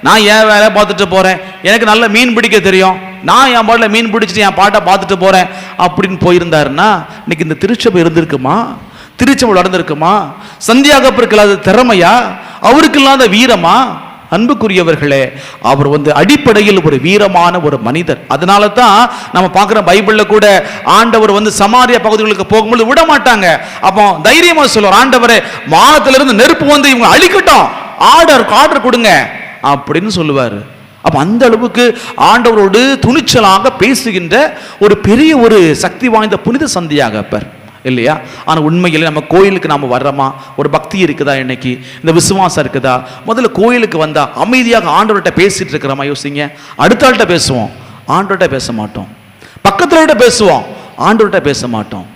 நான் என் வேலை பார்த்துட்டு போறேன், எனக்கு நல்ல மீன் பிடிக்க தெரியும், நான் என் பாட்டில் மீன் பிடிச்சிட்டு என் பாட்டை பார்த்துட்டு போறேன் அப்படின்னு போயிருந்தாருன்னா இன்னைக்கு இந்த திருச்சபை இருந்திருக்குமா? திருச்சபை நடந்திருக்குமா? சந்தியாகப்பருக்கு இல்லாத திறமையா? அவருக்கு இல்லாத வீரமா? அன்புக்குரியவர்களே, அவர் அடிப்படையில் ஒரு வீரமான ஒரு மனிதர். அதனால தான் நம்ம பார்க்குற பைபிள்ல கூட ஆண்டவர் சமாரியா பகுதிகளுக்கு போகும்போது விட மாட்டாங்க. அப்போ தைரியமா சொல்லுவார், ஆண்டவரே வானத்திலிருந்து நெருப்பு இவங்க அழிக்கட்டும், ஆர்டர் கொடுங்க அப்படின்னு சொல்லுவார். அப்ப அந்த அளவுக்கு ஆண்டவரோடு துணிச்சலாக பேசுகின்ற ஒரு பெரிய ஒரு சக்தி வாய்ந்த புனித சந்தியாகப்பர் இல்லையா? ஆனால் உண்மையில் நம்ம கோயிலுக்கு நாம் வர்றோமா? ஒரு பக்தி இருக்குதா? இன்னைக்கு இந்த விசுவாசம் இருக்குதா? முதல்ல கோயிலுக்கு வந்தா அமைதியாக ஆண்டவர்கிட்ட பேசிட்டு இருக்கிறோமா? யோசிங்க. அடுத்த ஆள்கிட்ட பேசுவோம், ஆண்டவர்கிட்ட பேச மாட்டோம். பக்கத்துல பேசுவோம், ஆண்டவர்கிட்ட பேச மாட்டோம்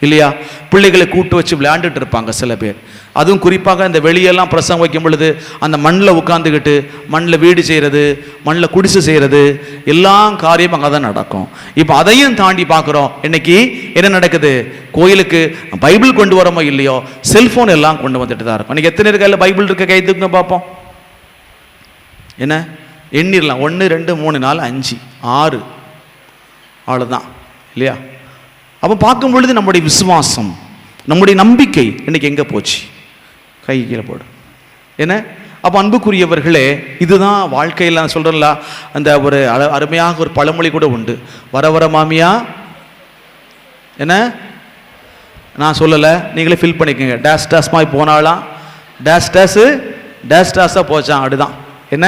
இல்லையா? பிள்ளைகளை கூட்டு வச்சு விளையாண்டுட்டு இருப்பாங்க சில பேர். அதுவும் குறிப்பாக இந்த வெளியெல்லாம் பிரசங்கம் வைக்கும் பொழுது அந்த மண்ணில் உட்காந்துக்கிட்டு மண்ணில் வீடு செய்கிறது, மண்ணில் குடிசை செய்கிறது, எல்லா காரியமும் அங்கே தான் நடக்கும். இப்போ அதையும் தாண்டி பார்க்குறோம், இன்னைக்கு என்ன நடக்குது? கோயிலுக்கு பைபிள் கொண்டு வரமோ இல்லையோ, செல்ஃபோன் எல்லாம் கொண்டு வந்துட்டு தான் இருக்கும். இன்னைக்கு எத்தனை கையில் பைபிள் இருக்க கை தூக்குங்க பார்ப்போம். என்ன எண்ணிடலாம், 1 2 3 4 5 6 அவ்வளோதான் இல்லையா? அப்போ பார்க்கும் பொழுது நம்முடைய விசுவாசம், நம்முடைய நம்பிக்கை இன்னைக்கு எங்கே போச்சு? கை கீழே போடு. என்ன? அப்போ அன்புக்குரியவர்களே, இதுதான் வாழ்க்கையில் நான் சொல்கிறேன்ல, அந்த ஒரு அருமையாக ஒரு பழமொழி கூட உண்டு, வர வர மாமியா என்ன நான் சொல்லலை, நீங்களே ஃபில் பண்ணிக்கோங்க. டேஸ் டாஸ்மாய் போனாலாம், டேஸ் டாஸாக போச்சான். அப்படிதான். என்ன?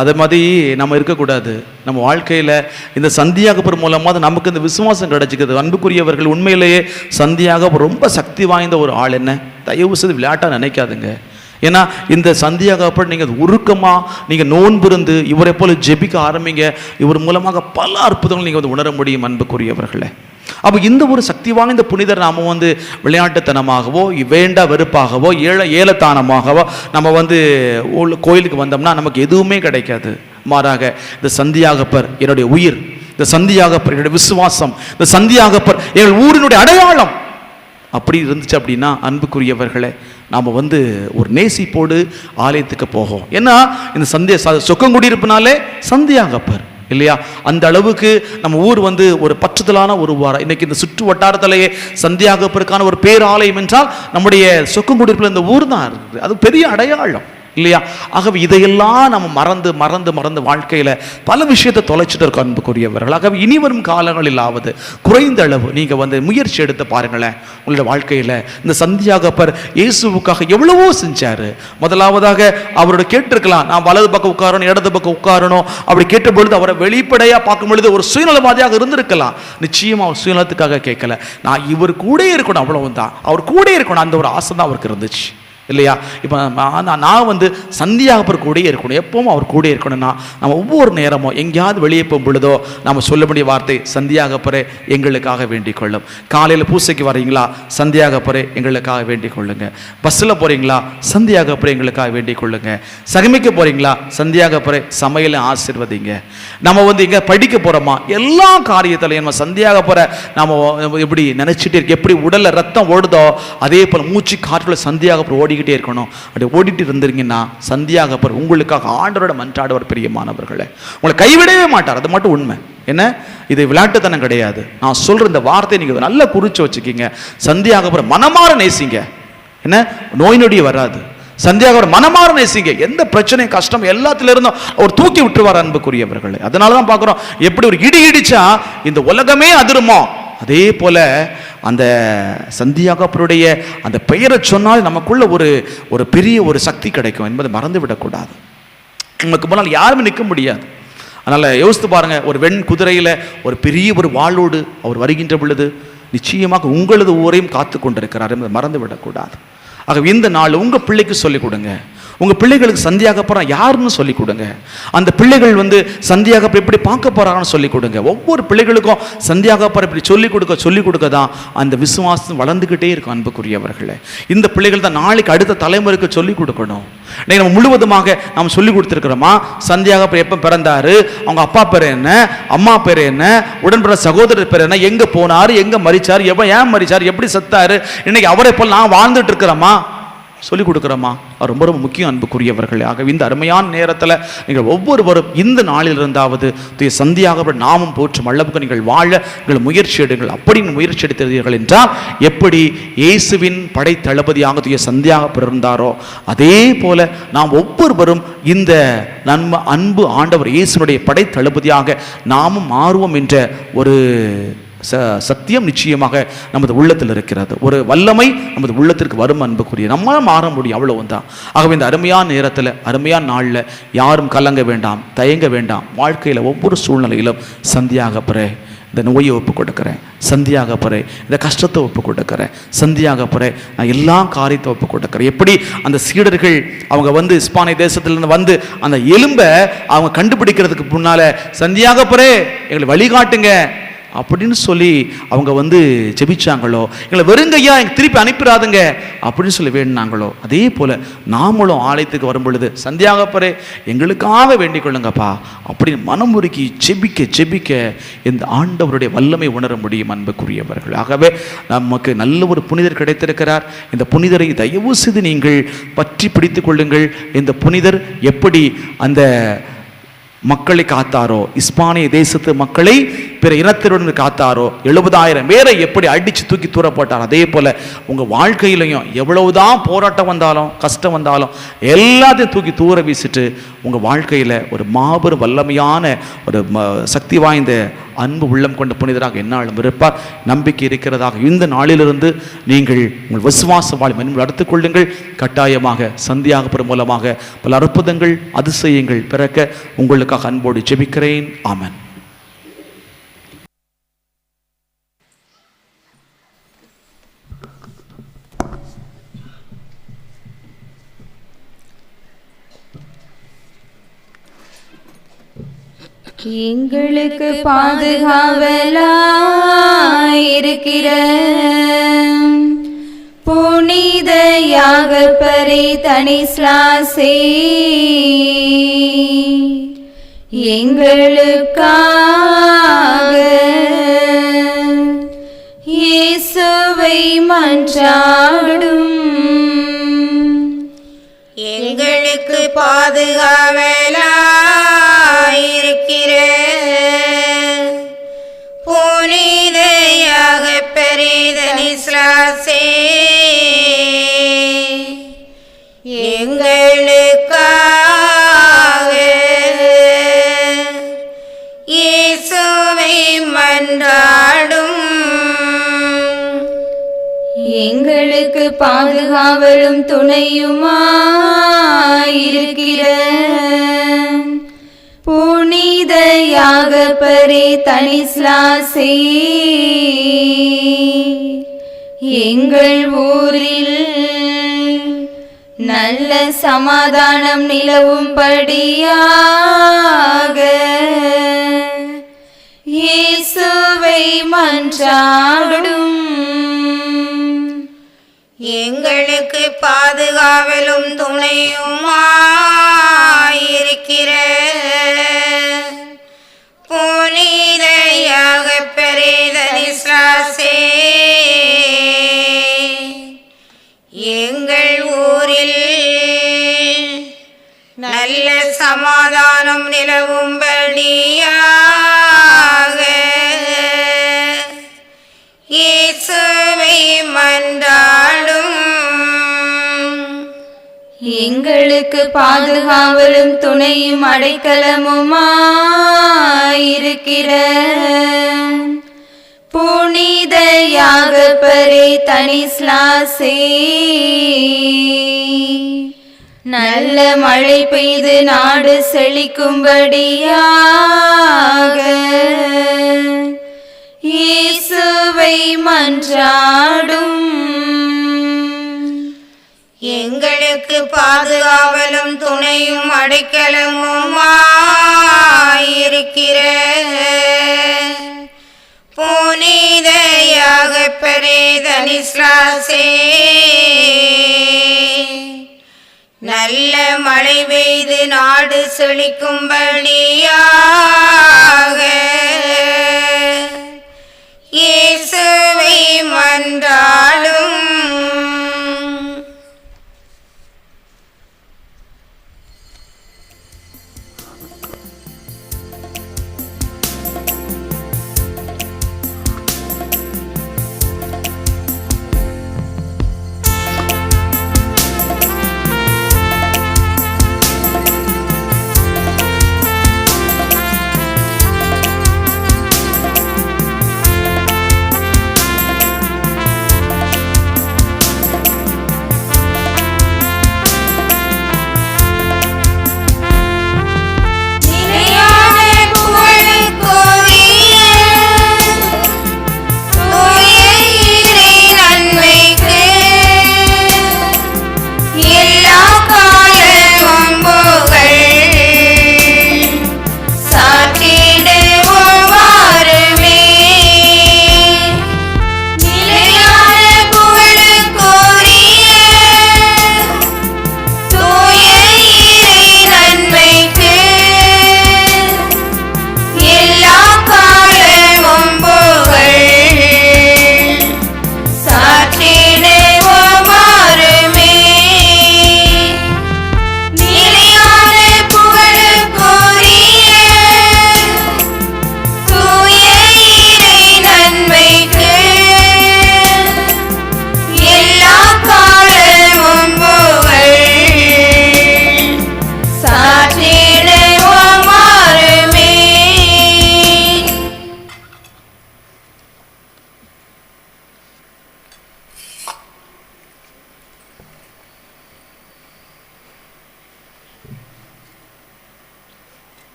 அது மாதிரி நம்ம இருக்கக்கூடாது. நம்ம வாழ்க்கையில் இந்த சந்தியாகப்பர் மூலமாக நமக்கு இந்த விசுவாசம் கிடைச்சிக்குது. அன்புக்குரியவர்கள், உண்மையிலேயே சந்தியாகப்பர் ரொம்ப சக்தி வாய்ந்த ஒரு ஆள். என்ன தயவு செய்து விளையாட்டாக நினைக்காதுங்க. ஏன்னா இந்த சந்தியாகப்பர் நீங்கள் உருக்கமாக நீங்கள் நோன்பிருந்து இவரை போல ஜெபிக்க ஆரம்பிங்க, இவர் மூலமாக பல அற்புதங்கள் நீங்கள் உணர முடியும் அன்புக்குரியவர்களே. அப்போ இந்த ஒரு சக்தி வாய்ந்த புனிதர் நாம் விளையாட்டுத்தனமாகவோ வேண்டா வெறுப்பாகவோ ஏலத்தானமாகவோ நம்ம கோயிலுக்கு வந்தோம்னா நமக்கு எதுவுமே கிடைக்காது. மாறாக இந்த சந்தியாகப்பர் என்னுடைய உயிர், இந்த சந்தியாகப்பர் என்னுடைய விசுவாசம், இந்த சந்தியாகப்பர் எங்கள் ஊரினுடைய அடையாளம் அப்படி இருந்துச்சு அப்படின்னா அன்புக்குரியவர்களே, நாம் ஒரு நேசிப்போடு ஆலயத்துக்கு போகும். ஏன்னா இந்த சொக்கங்குடியிருப்புனாலே சந்தியாகப்பர் இல்லையா? அந்த அளவுக்கு நம்ம ஊர் ஒரு பற்றுதலான ஒரு வாரம். இன்னைக்கு இந்த சுற்று வட்டாரத்திலேயே சந்தியாகப்பருக்கான ஒரு பேராலயம் என்றால் நம்முடைய சொக்கங்குடியிருப்பில் இந்த ஊர் தான் இருக்குது. அது பெரிய அடையாளம் இல்லையா? ஆகவே இதையெல்லாம் நம்ம மறந்து வாழ்க்கையில் பல விஷயத்தை தொலைச்சிட்டு இருக்கோம் அன்புக்குரியவர்கள். ஆகவே இனி வரும் காலங்களிலாவது குறைந்த அளவு நீங்கள் முயற்சி எடுத்து பாருங்களேன். உங்களுடைய வாழ்க்கையில் இந்த சந்தியாகப்பர் இயேசுவுக்காக எவ்வளவோ செஞ்சார். முதலாவதாக அவரோட கேட்டிருக்கலாம், நான் வலது பக்கம் உட்காரணும், இடது பக்கம் உட்காரணும். அப்படி கேட்ட பொழுது அவரை வெளிப்படையாக பார்க்கும் பொழுது ஒரு சுயநலவாதியாக இருந்திருக்கலாம். நிச்சயமாக அவர் சுயநலத்துக்காக கேட்கல, நான் இவர் கூட இருக்கணும், அவ்வளவுதான். அவர் கூட இருக்கணும், அந்த ஒரு ஆசை தான் அவருக்கு இருந்துச்சு இல்லையா? இப்போ நான் சந்தியாகப்பர் கூட இருக்கணும், எப்பவும் அவர் கூட இருக்கணும்னா நம்ம ஒவ்வொரு நேரமும் எங்கேயாவது வெளியே போகும் பொழுதோ நம்ம சொல்ல வேண்டிய வார்த்தை, சந்தியாகப்பரே எங்களுக்காக வேண்டிக் கொள்ளும். காலையில் பூசைக்கு வரீங்களா, சந்தியாகப்பரே எங்களுக்காக வேண்டிக் கொள்ளுங்க. பஸ்ஸில் போகிறீங்களா, சந்தியாகப்பரே எங்களுக்காக வேண்டிக் கொள்ளுங்க. சகமிக்க போகிறீங்களா, சந்தியாகப்பரே சமையலை ஆசீர்வதிங்க. நம்ம இங்கே படிக்க போகிறோமா, எல்லா காரியத்திலையும் நம்ம சந்தியாகப்பரை நம்ம எப்படி நினச்சிட்டு இருக்க, எப்படி உடலில் ரத்தம் ஓடுதோ அதே போல் மூச்சு காற்றுல சந்தியாகப்பர் ஓடிக்கிட்டே இருக்கணும். அப்படி ஓடிட்டு இருந்தீங்கன்னா சந்தியாகப்பர் உங்களுக்காக ஆண்டவரோட மன்றாடுவர். பிரியமானவர்களே, உங்களை கைவிடவே மாட்டார், அது மட்டும் உண்மை. என்ன, இது விளையாட்டுத்தனம் கிடையாது. நான் சொல்ற இந்த வார்த்தையை நீங்க நல்லா குறிச்சு வச்சுக்கீங்க. சந்தியாகப்பர் மனமாற நேசிங்க. என்ன, நோய் நொடி வராது. சந்தியாகப்பர் மனமாற நேசிங்க. எந்த பிரச்சனை கஷ்டம் எல்லாத்திலிருந்தும் அவர் தூக்கி விட்டுருவார் அன்புக்குரியவர்களே. அதனாலதான் பார்க்கிறோம், எப்படி ஒரு இடி இடிச்சா இந்த உலகமே அதிருமோ அதே போல அந்த சந்தியாகப்பருடைய அந்த பெயரை சொன்னால் நமக்குள்ள ஒரு பெரிய ஒரு சக்தி கிடைக்கும் என்பதை மறந்து விடக்கூடாது. நமக்கு முன்னால் யாருமே நிற்க முடியாது. அதனால் யோசித்து பாருங்க, ஒரு வெண் குதிரையில் ஒரு பெரிய ஒரு வாளோடு அவர் வருகின்ற பொழுது நிச்சயமாக உங்களது ஊரையும் காத்து கொண்டிருக்கிறார் என்பதை மறந்து விடக்கூடாது. ஆக இந்த நாள் உங்கள் பிள்ளைக்கு சொல்லிக் கொடுங்க. உங்கள் பிள்ளைகளுக்கு சந்தியாகப்பறம் யாருன்னு சொல்லிக் கொடுங்க. அந்த பிள்ளைகள் சந்தியாகப்பர் எப்படி பார்க்க போகிறாங்கன்னு சொல்லிக் கொடுங்க. ஒவ்வொரு பிள்ளைகளுக்கும் சந்தியாகப்பர் இப்படி சொல்லிக் கொடுக்க தான் அந்த விசுவாசம் வளர்ந்துக்கிட்டே இருக்கும். அன்புக்குரியவர்களே, இந்த பிள்ளைகள் தான் நாளைக்கு அடுத்த தலைமுறைக்கு சொல்லிக் கொடுக்கணும். நம்ம முழுவதுமாக நாம் சொல்லிக் கொடுத்துருக்கிறோமா? சந்தியாகப்பர் எப்போ பிறந்தாரு, அவங்க அப்பா பேர் என்ன, அம்மா பேர் என்ன, உடன்பிற சகோதரர் பேர் என்ன, எங்கே போனார், எங்கே மரிச்சார், ஏன் மரிச்சார், எப்படி செத்தாரு, இன்னைக்கு அவரை போல் நான் வாழ்ந்துட்டு இருக்கிறோமா, சொல்லிக் கொடுக்குறோமா? ரொம்ப ரொம்ப முக்கியம் அன்புக்குரியவர்களே. ஆகவே இந்த அருமையான நேரத்தில் நீங்கள் ஒவ்வொருவரும் இந்த நாளில் இருந்தாவது சந்தியாகப்பர் நாமும் போற்றும் அளவுக்கு நீங்கள் வாழ நீங்கள் முயற்சி எடுங்கள். அப்படி முயற்சி எடுத்தீர்கள் என்றால் எப்படி இயேசுவின் படை தளபதியாக சந்தியாகப்பர் இருந்தாரோ அதே போல நாம் ஒவ்வொருவரும் இந்த அன்பு ஆண்டவர் இயேசுனுடைய படை தளபதியாக நாமும் மாறுவோம் என்ற ஒரு சத்தியம் நிச்சயமாக நமது உள்ளத்தில் இருக்கிறது. ஒரு வல்லமை நமது உள்ளத்திற்கு வரும் அன்புக்குரிய நம்ம மாற முடியும், அவ்வளவுதான். ஆகவே இந்த அருமையான நேரத்தில் அருமையான நாளில் யாரும் கலங்க வேண்டாம், தயங்க வேண்டாம். வாழ்க்கையில் ஒவ்வொரு சூழ்நிலையிலும் சந்தியாகப்பரே இந்த நோயை ஒப்பு கொடுக்குறேன், சந்தியாகப்பரே இந்த கஷ்டத்தை ஒப்பு கொடுக்குறேன், சந்தியாகப்பரே நான் எல்லா காரியத்தை ஒப்பு கொடுக்குறேன். எப்படி அந்த சீடர்கள் அவங்க இஸ்பானிய தேசத்திலிருந்து அந்த எலும்பை அவங்க கண்டுபிடிக்கிறதுக்கு முன்னால சந்தியாகப்பரே எங்களை வழிகாட்டுங்க அப்படின்னு சொல்லி அவங்க ஜெபிச்சாங்களோ, எங்களை வெறுங்கையா எங்க திருப்பி அனுப்பிடாதுங்க அப்படின்னு சொல்லி வேண்டினாங்களோ, அதே போல நாமளும் ஆலயத்துக்கு வரும் பொழுது சந்தியாகப்பரே எங்களுக்காக வேண்டிக் கொள்ளுங்கப்பா அப்படின்னு மனம் உருக்கி ஜெபிக்க இந்த ஆண்டவருடைய வல்லமை உணர முடியும் அன்புக்குரியவர்கள். ஆகவே நமக்கு நல்ல ஒரு புனிதர் கிடைத்திருக்கிறார். இந்த புனிதரை தயவு செய்து நீங்கள் பற்றி பிடித்துக் கொள்ளுங்கள். இந்த புனிதர் எப்படி அந்த மக்களை காத்தாரோ, இஸ்பானிய தேசத்து மக்களை பிற இனத்தினுடன் காத்தாரோ, 70,000 பேரை எப்படி அடித்து தூக்கி தூர போட்டார், அதே போல உங்கள் வாழ்க்கையிலையும் எவ்வளவுதான் போராட்டம் வந்தாலும் கஷ்டம் வந்தாலும் எல்லாத்தையும் தூக்கி தூர வீசிட்டு உங்கள் வாழ்க்கையில் ஒரு மாபெரும் வல்லமையான ஒரு சக்தி வாய்ந்த அன்பு உள்ளம் கொண்ட புனிதராக என்னாலும் இருப்பார். நம்பிக்கை இருக்கிறதாக இந்த நாளிலிருந்து நீங்கள் உங்கள் விசுவாச வாழ்வை வளர்த்துக் கொள்ளுங்கள். கட்டாயமாக சந்தியாகப்பர் மூலமாக பல அற்புதங்கள் அதிசயங்கள் பிறக்க உங்களுக்காக அன்போடு ஜெபிக்கிறேன். ஆமென். எங்களுக்கு பாதுகாவலாயிருக்கிற புனித யாகப்பரே தனிஸ்லாசே, எங்களுக்காக இயேசுவை மன்றாடும். எங்களுக்கு பாதுகாவலாயிருக்கிற புனித யாகப்பரே தனிஸ்லாசே, எங்களுக்காக இயேசுவை மன்றாடும். எங்களுக்கு பாதுகாவலும் துணையுமாயிருக்கிற புனித யாகப்பரே தனிஸ்லாசே, எங்கள் ஊரில் நல்ல சமாதானம் நிலவும்படியாக இயேசுவை மன்றாடும். எங்களுக்கு பாதுகாவலும் துணையுமாயிருக்கிற புனித யாகப்பரே தனிஸ்லாசே, எங்கள் ஊரில் நல்ல சமாதானம் நிலவும்படியாக இயேசுவை மன்றாடும். எங்களுக்கு பாதுகாவலும் துணையும் அடைக்கலமுமாயிருக்கிற புனித யாகப்பரே தனிஸ்லாசே, நல்ல மழை பெய்து நாடு செழிக்கும்படியாக இயேசுவை மன்றாடும். எங்களுக்கு பாதுகாவலும் துணையும் அடைக்கலமும் இருக்கிற புனித யாகப்பரே தனிஸ்லாசே, நல்ல மழை பெய்து நாடு செழிக்கும்படியாக இயேசுவை மன்றாலும்.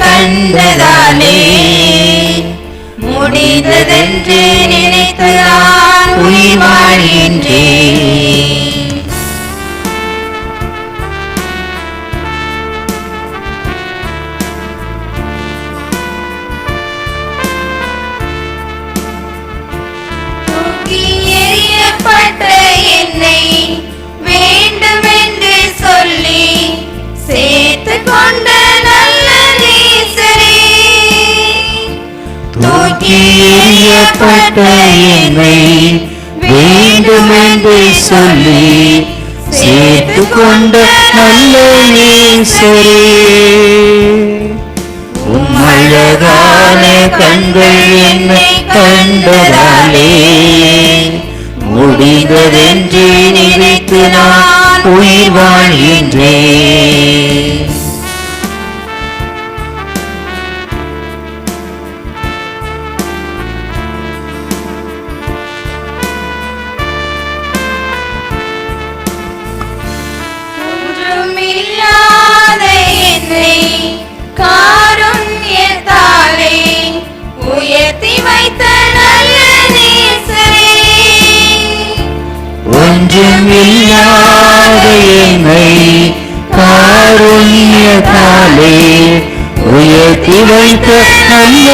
கண்டதாலே முடிந்ததென்று நினைத்து நான் உயிர் வாழ்கின்றேன். தூக்கி எறியப்பட்ட என்னை வேண்டுமென்று சொல்லி சேர்த்து கொண்ட நல்ல நேசரே, தூக்கி எறியப்பட்ட என்னை வேண்டுமென்று சொல்லி சேர்த்து கொண்ட நல்ல நேசரே, உம்மழகான கண்கள் என்னை கண்டதாலே முடிந்ததென்று நினைத்து நான் உயிர் வாழ்கின்றேன். ஒன்றும் இல்லாத என்னை காருண்யத்தாலே உயர்த்தி வைத்த நல்ல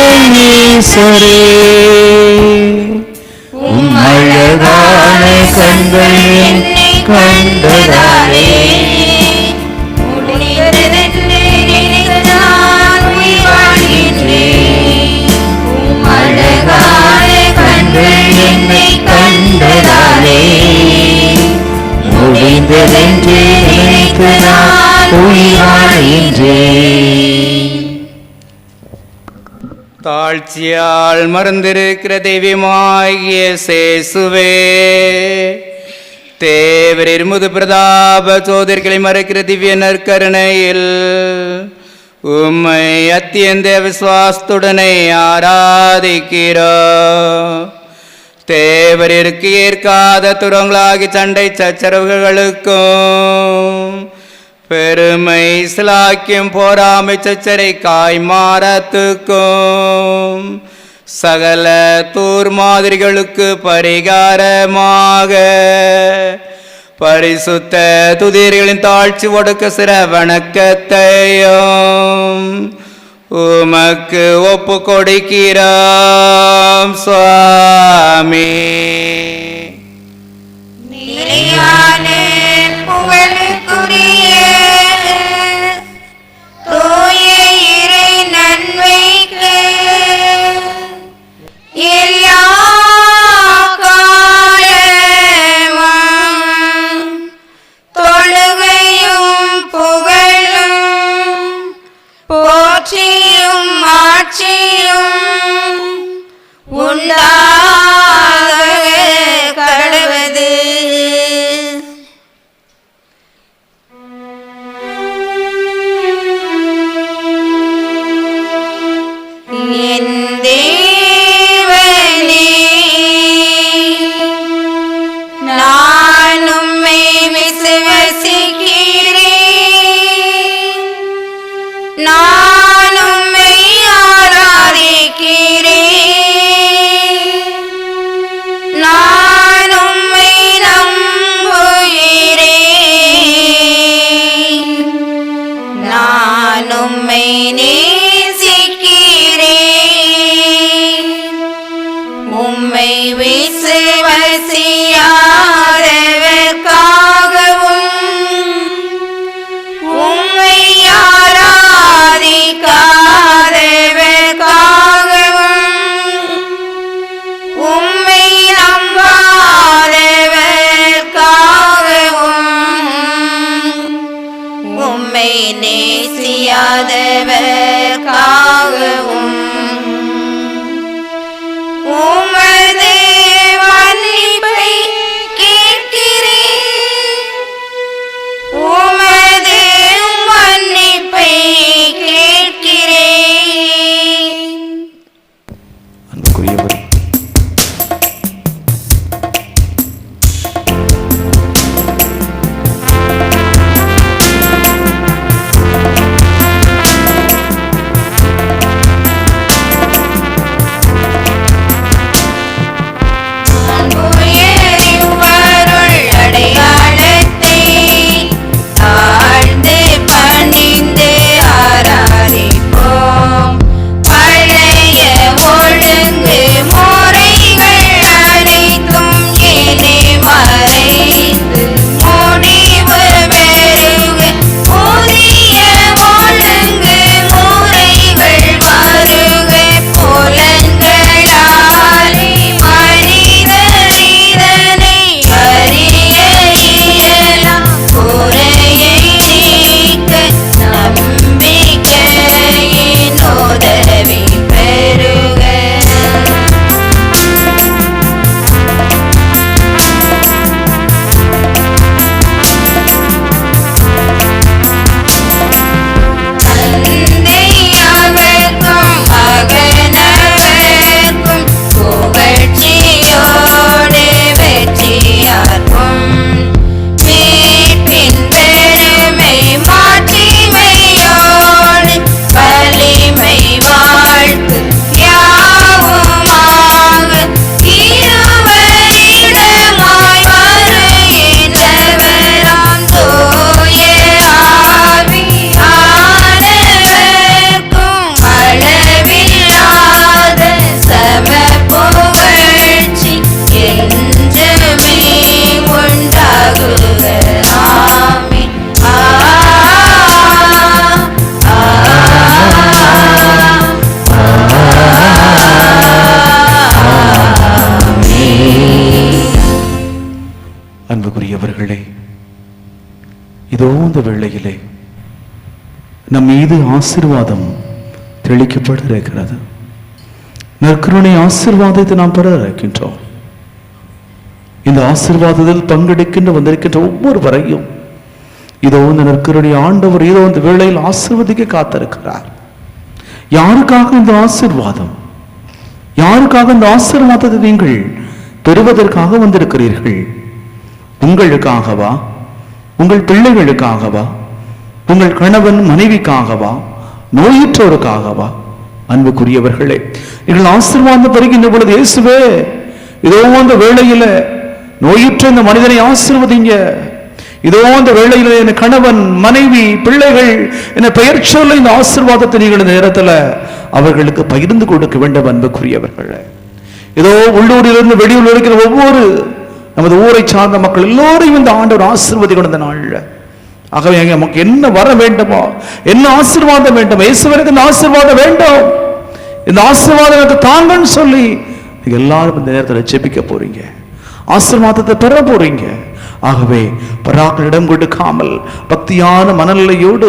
ஈஸ்வரே, அழகான கண்கள் என்னை கண்டதாலே முடிந்ததென்று நினைத்து நான் உயிர் வாழ்கின்றேன். அழகான கண்கள் என்னை கண்டதாலே முடிந்ததென்று நினைத்து நான் உயிர் வாழ்கின்றேன். தாழ்ச்சியால் மறந்திருக்கிற தெய்வமாகிய சேசுவே, தேவரீர் முது பிரதாப சோதர்களை மறைக்கிற திவ்ய நற்கருணையில் உம்மை அத்தியந்த விசுவாசத்துடனே ஆராதிக்கிறோம். தேவரிற்கு ஏற்காத துறங்களாகி சண்டை சச்சரவுகளுக்கும் பெருமை சிலாக்கியம் போராமை சச்சரை காய்மாறத்துக்கும் சகல தூர் மாதிரிகளுக்கு பரிகாரமாக பரிசுத்த துதியர்களின் தாழ்ச்சி ஒடுக்க சிற வணக்கத்தையும் உமக்கு ஒப்பு கொடுக்கிறோம் சுவாமி. நிலையான புகழுக்குரிய தூய இறை நன்மைக்கு எல்லா காலமும் தொழுகையும் புகழும் போற்றியும் ஆட்சியும் உண்டாக கடவது. என் தேவனே, நான் உம்மை விசுவசிக்கிறேன், நான் உம்மை ஆராதிக்கிறேன். நம் மீது ஆசீர்வாதம் தெளிக்கப்பட இருக்கிறது. நற்கருணை ஆசீர்வாதத்தை நாம் பெற இருக்கின்றோம். இந்த ஆசீர்வாதத்தில் பங்கெடுக்கின்ற வந்திருக்கின்ற ஒவ்வொருவரையும் இதோ இந்த நற்கருணை ஆண்டவர் ஏதோ இந்த வேளையில் ஆசீர்வதிக்க காத்திருக்கிறார். யாருக்காக இந்த ஆசீர்வாதம்? யாருக்காக இந்த ஆசீர்வாதத்தை நீங்கள் பெறுவதற்காக வந்திருக்கிறீர்கள்? உங்களுக்காகவா? உங்கள் பிள்ளைகளுக்காகவா? உங்கள் கணவன் மனைவிக்காகவா? நோயுற்றோருக்காகவா? அன்புக்குரியவர்களே, நீங்கள் ஆசீர்வாதம் பெறுகின்ற பொழுது இயேசுவே இதோ அந்த வேளையில நோயுற்ற இந்த மனிதனை ஆசீர்வதிங்க. இதோ அந்த வேளையில என் கணவன் மனைவி பிள்ளைகள் என பெயர் சொல்ல இந்த ஆசீர்வாதத்தை நீங்கள் இந்த நேரத்தில் அவர்களுக்கு பகிர்ந்து கொடுக்க வேண்டும். அன்புக்குரியவர்களே, இதோ உள்ளூரிலிருந்து வெளியூரில் இருக்கிற ஒவ்வொரு நமது ஊரை சார்ந்த மக்கள் எல்லோரையும் இந்த ஆண்டவர் ஆசீர்வதிக்கணும் இந்த நாள்ல. ஆகவே நமக்கு என்ன வர வேண்டுமோ, என்ன ஆசீர்வாதம் வேண்டும், இயேசுவிற்கு இந்த ஆசீர்வாதம் வேண்டும், இந்த ஆசீர்வாதம் எனக்கு தாங்கன்னு சொல்லி நீங்க எல்லாரும் இந்த நேரத்தில் ஜெபிக்க போறீங்க, ஆசீர்வாதத்தை பெற போறீங்க. ஆகவே பராக்களிடம் கொடுக்காமல் பக்தியான மனநிலையோடு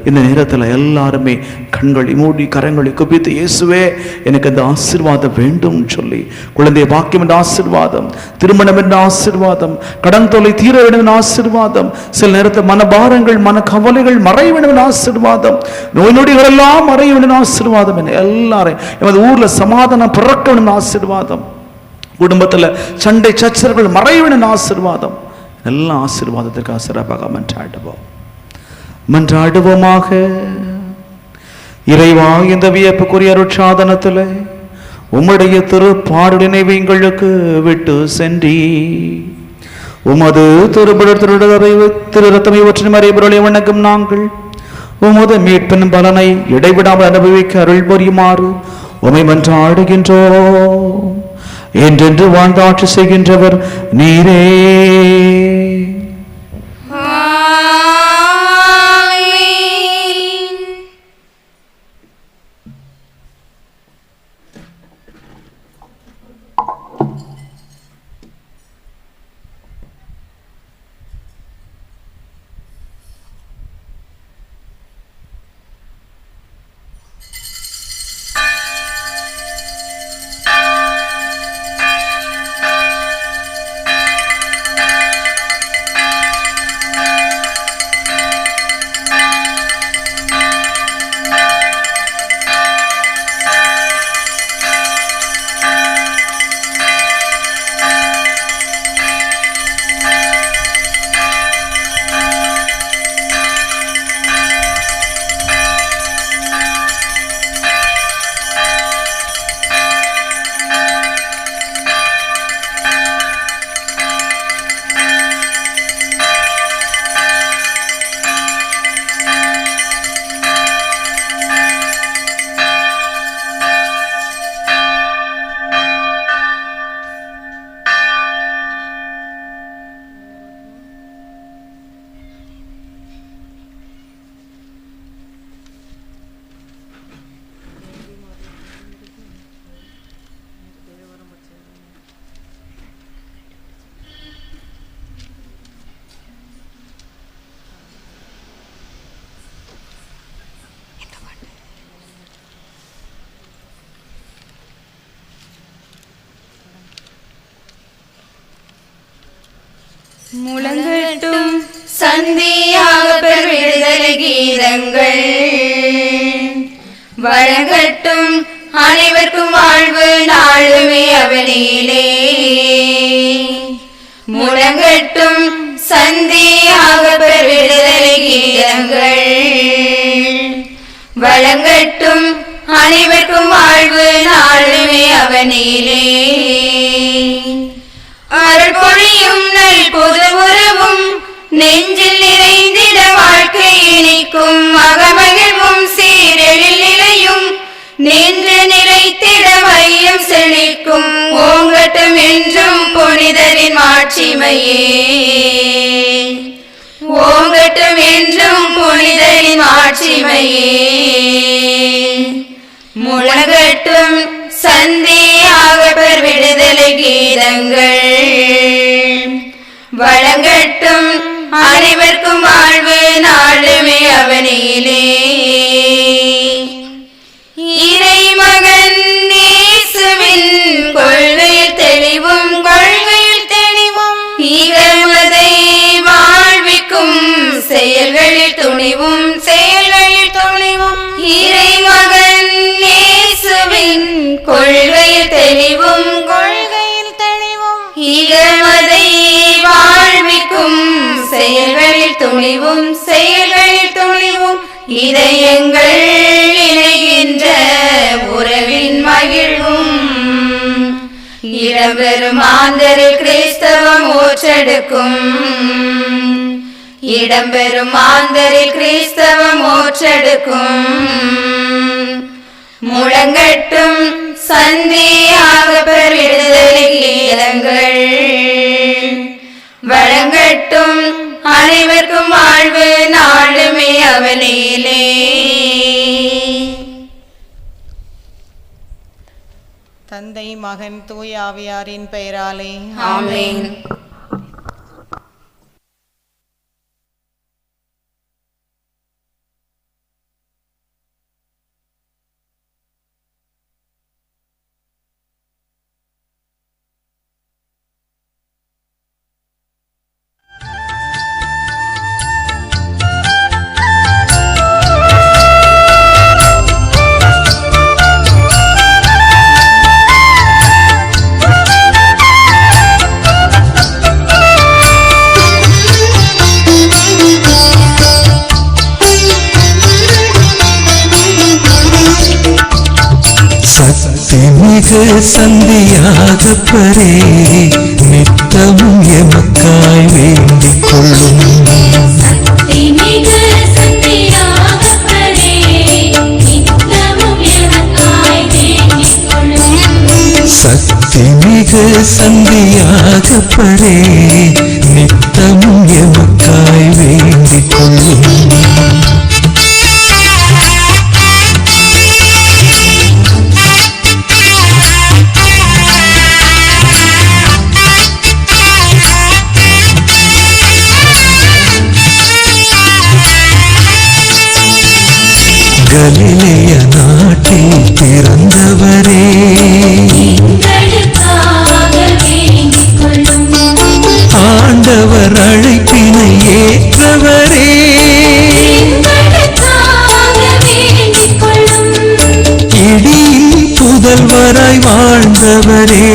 இந்த நேரத்தில் எல்லாருமே கண்களை மூடி கரங்களை குவித்து இயேசுவே எனக்கு அந்த ஆசீர்வாதம் வேண்டும் சொல்லி, குழந்தை பாக்கியம் என்ற ஆசீர்வாதம், திருமணம் என்ற ஆசீர்வாதம், கடன் தொல்லை தீர வேண்டும் என்ற ஆசீர்வாதம், சில நேரத்தில் மனபாரங்கள் மன கவலைகள் மறைய வேண்டும் என்ற ஆசீர்வாதம், நோய் நொடிகள் எல்லாம் மறைய வேண்டும் ஆசீர்வாதம் என எல்லாரையும் எமது ஊர்ல சமாதானம் பிறக்க வேண்டும் ஆசீர்வாதம், குடும்பத்தில் சண்டை சச்சரவுகள் மறைய வேண்டும் ஆசீர்வாதம், எல்லா ஆசீர்வாதத்திற்கு சிறப்பாக மன்றாடுவோமாக. இறைவா, இந்த வியப்புக்குரிய அருட்சாதனத்தில் உம்முடைய திருப்பாடு நினைவு எங்களுக்கு விட்டு சென்றி உமது திருரத்தமை ஒற்றை மறைபொருளை வணங்கும் நாங்கள் உமது மீட்பின் பலனை இடைவிடாமல் அனுபவிக்க அருள் புரியுமாறு உமை மன்றாடுகின்றோம். என்றென்று வாழ்ந்து ஆட்சி செய்கின்றவர் நீரே. முழங்கட்டும் சந்தியாக பெரும் விடுதலை கீதங்கள், வழங்கட்டும் அனைவருக்கும் வாழ்வு நாளுமே அவனிலே. முழங்கட்டும் சந்தியாக பெரும் விடுதலை கீதங்கள், வழங்கட்டும் அனைவருக்கும் வாழ்வு நாளுமே அவனிலே. அருள் பொழியும் நல் பொது உறவும் நெஞ்சில் நிறைந்திட வாழ்க்கை இனிக்கும் மகமகிழ்வும் சீரெழில் நிலையும் நின்று நிலைத்திட மையம் செழிக்கும் ஓங்கட்டும் என்றும் புனிதரின் மாட்சிமையே. ஓங்கட்டும் என்றும் புனிதரின் மாட்சிமையே. முழங்கட்டும் சந்தியாக பெர் விடுதலை கீதங்கள், வழங்கட்டும் அனைவருக்கும் வாழ்வு நாளுமே அவனிலே. இறைமகன் இயேசுவின் கொள்கையில் தெளிவும் இகழ்வதை வாழ்விக்கும் செயல்களில் துணிவும் இறைமகன் இயேசுவின் கொள்கையில் தெளிவும் இகழ்வதை வாழ்விக்கும் செயல்களில் துணிவும் இதயங்கள் இணைகின்ற உறவின் மகிழ்வும் இடம்பெறும் ஆந்தரில் கிறிஸ்தவம் ஓற்றெடுக்கும் முழங்கட்டும் சந்தியாக பெருவிடுதலை கீதங்கள் வழங்கட்டும் அனைவருக்கும் வாழ்வு நாளுமே அவனிலே. தந்தை மகன் தூய ஆவியாரின் பெயராலே ஆமென். மிகு சந்தியாகப்பரே நித்தமும் எமக்காய் வேண்டிக் கொள்ளும். சக்தி மிகு சந்தியாகப்பரே நித்தமும் எமக்காய் வேண்டிக் கொள்ளும். கலிலேய நாட்டில் பிறந்தவரே ஆண்டவர் அழைப்பினை ஏற்றவரே இடியின் புதல்வராய் வாழ்ந்தவரே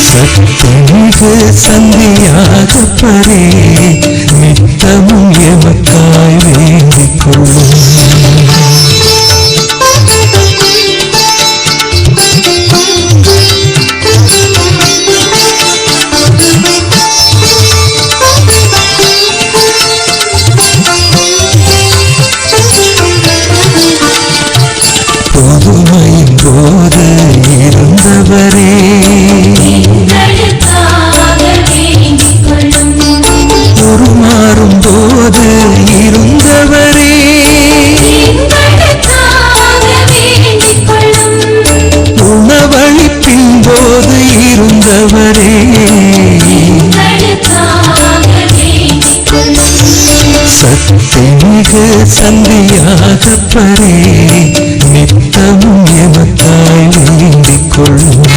சக்திமிகு சந்தியாகப்பரே நித்தமும் எமக்காய் வேண்டிக் கொள்ளும். புதுமையின் போது இருந்தவரே உருமாறும் போது இருந்தவரே உணவளிப்பின் போது இருந்தவரே சக்திமிகு சந்தியாகப்பரே நித்தமும் எமக்காய் வேண்டிக் கொள்ளும்.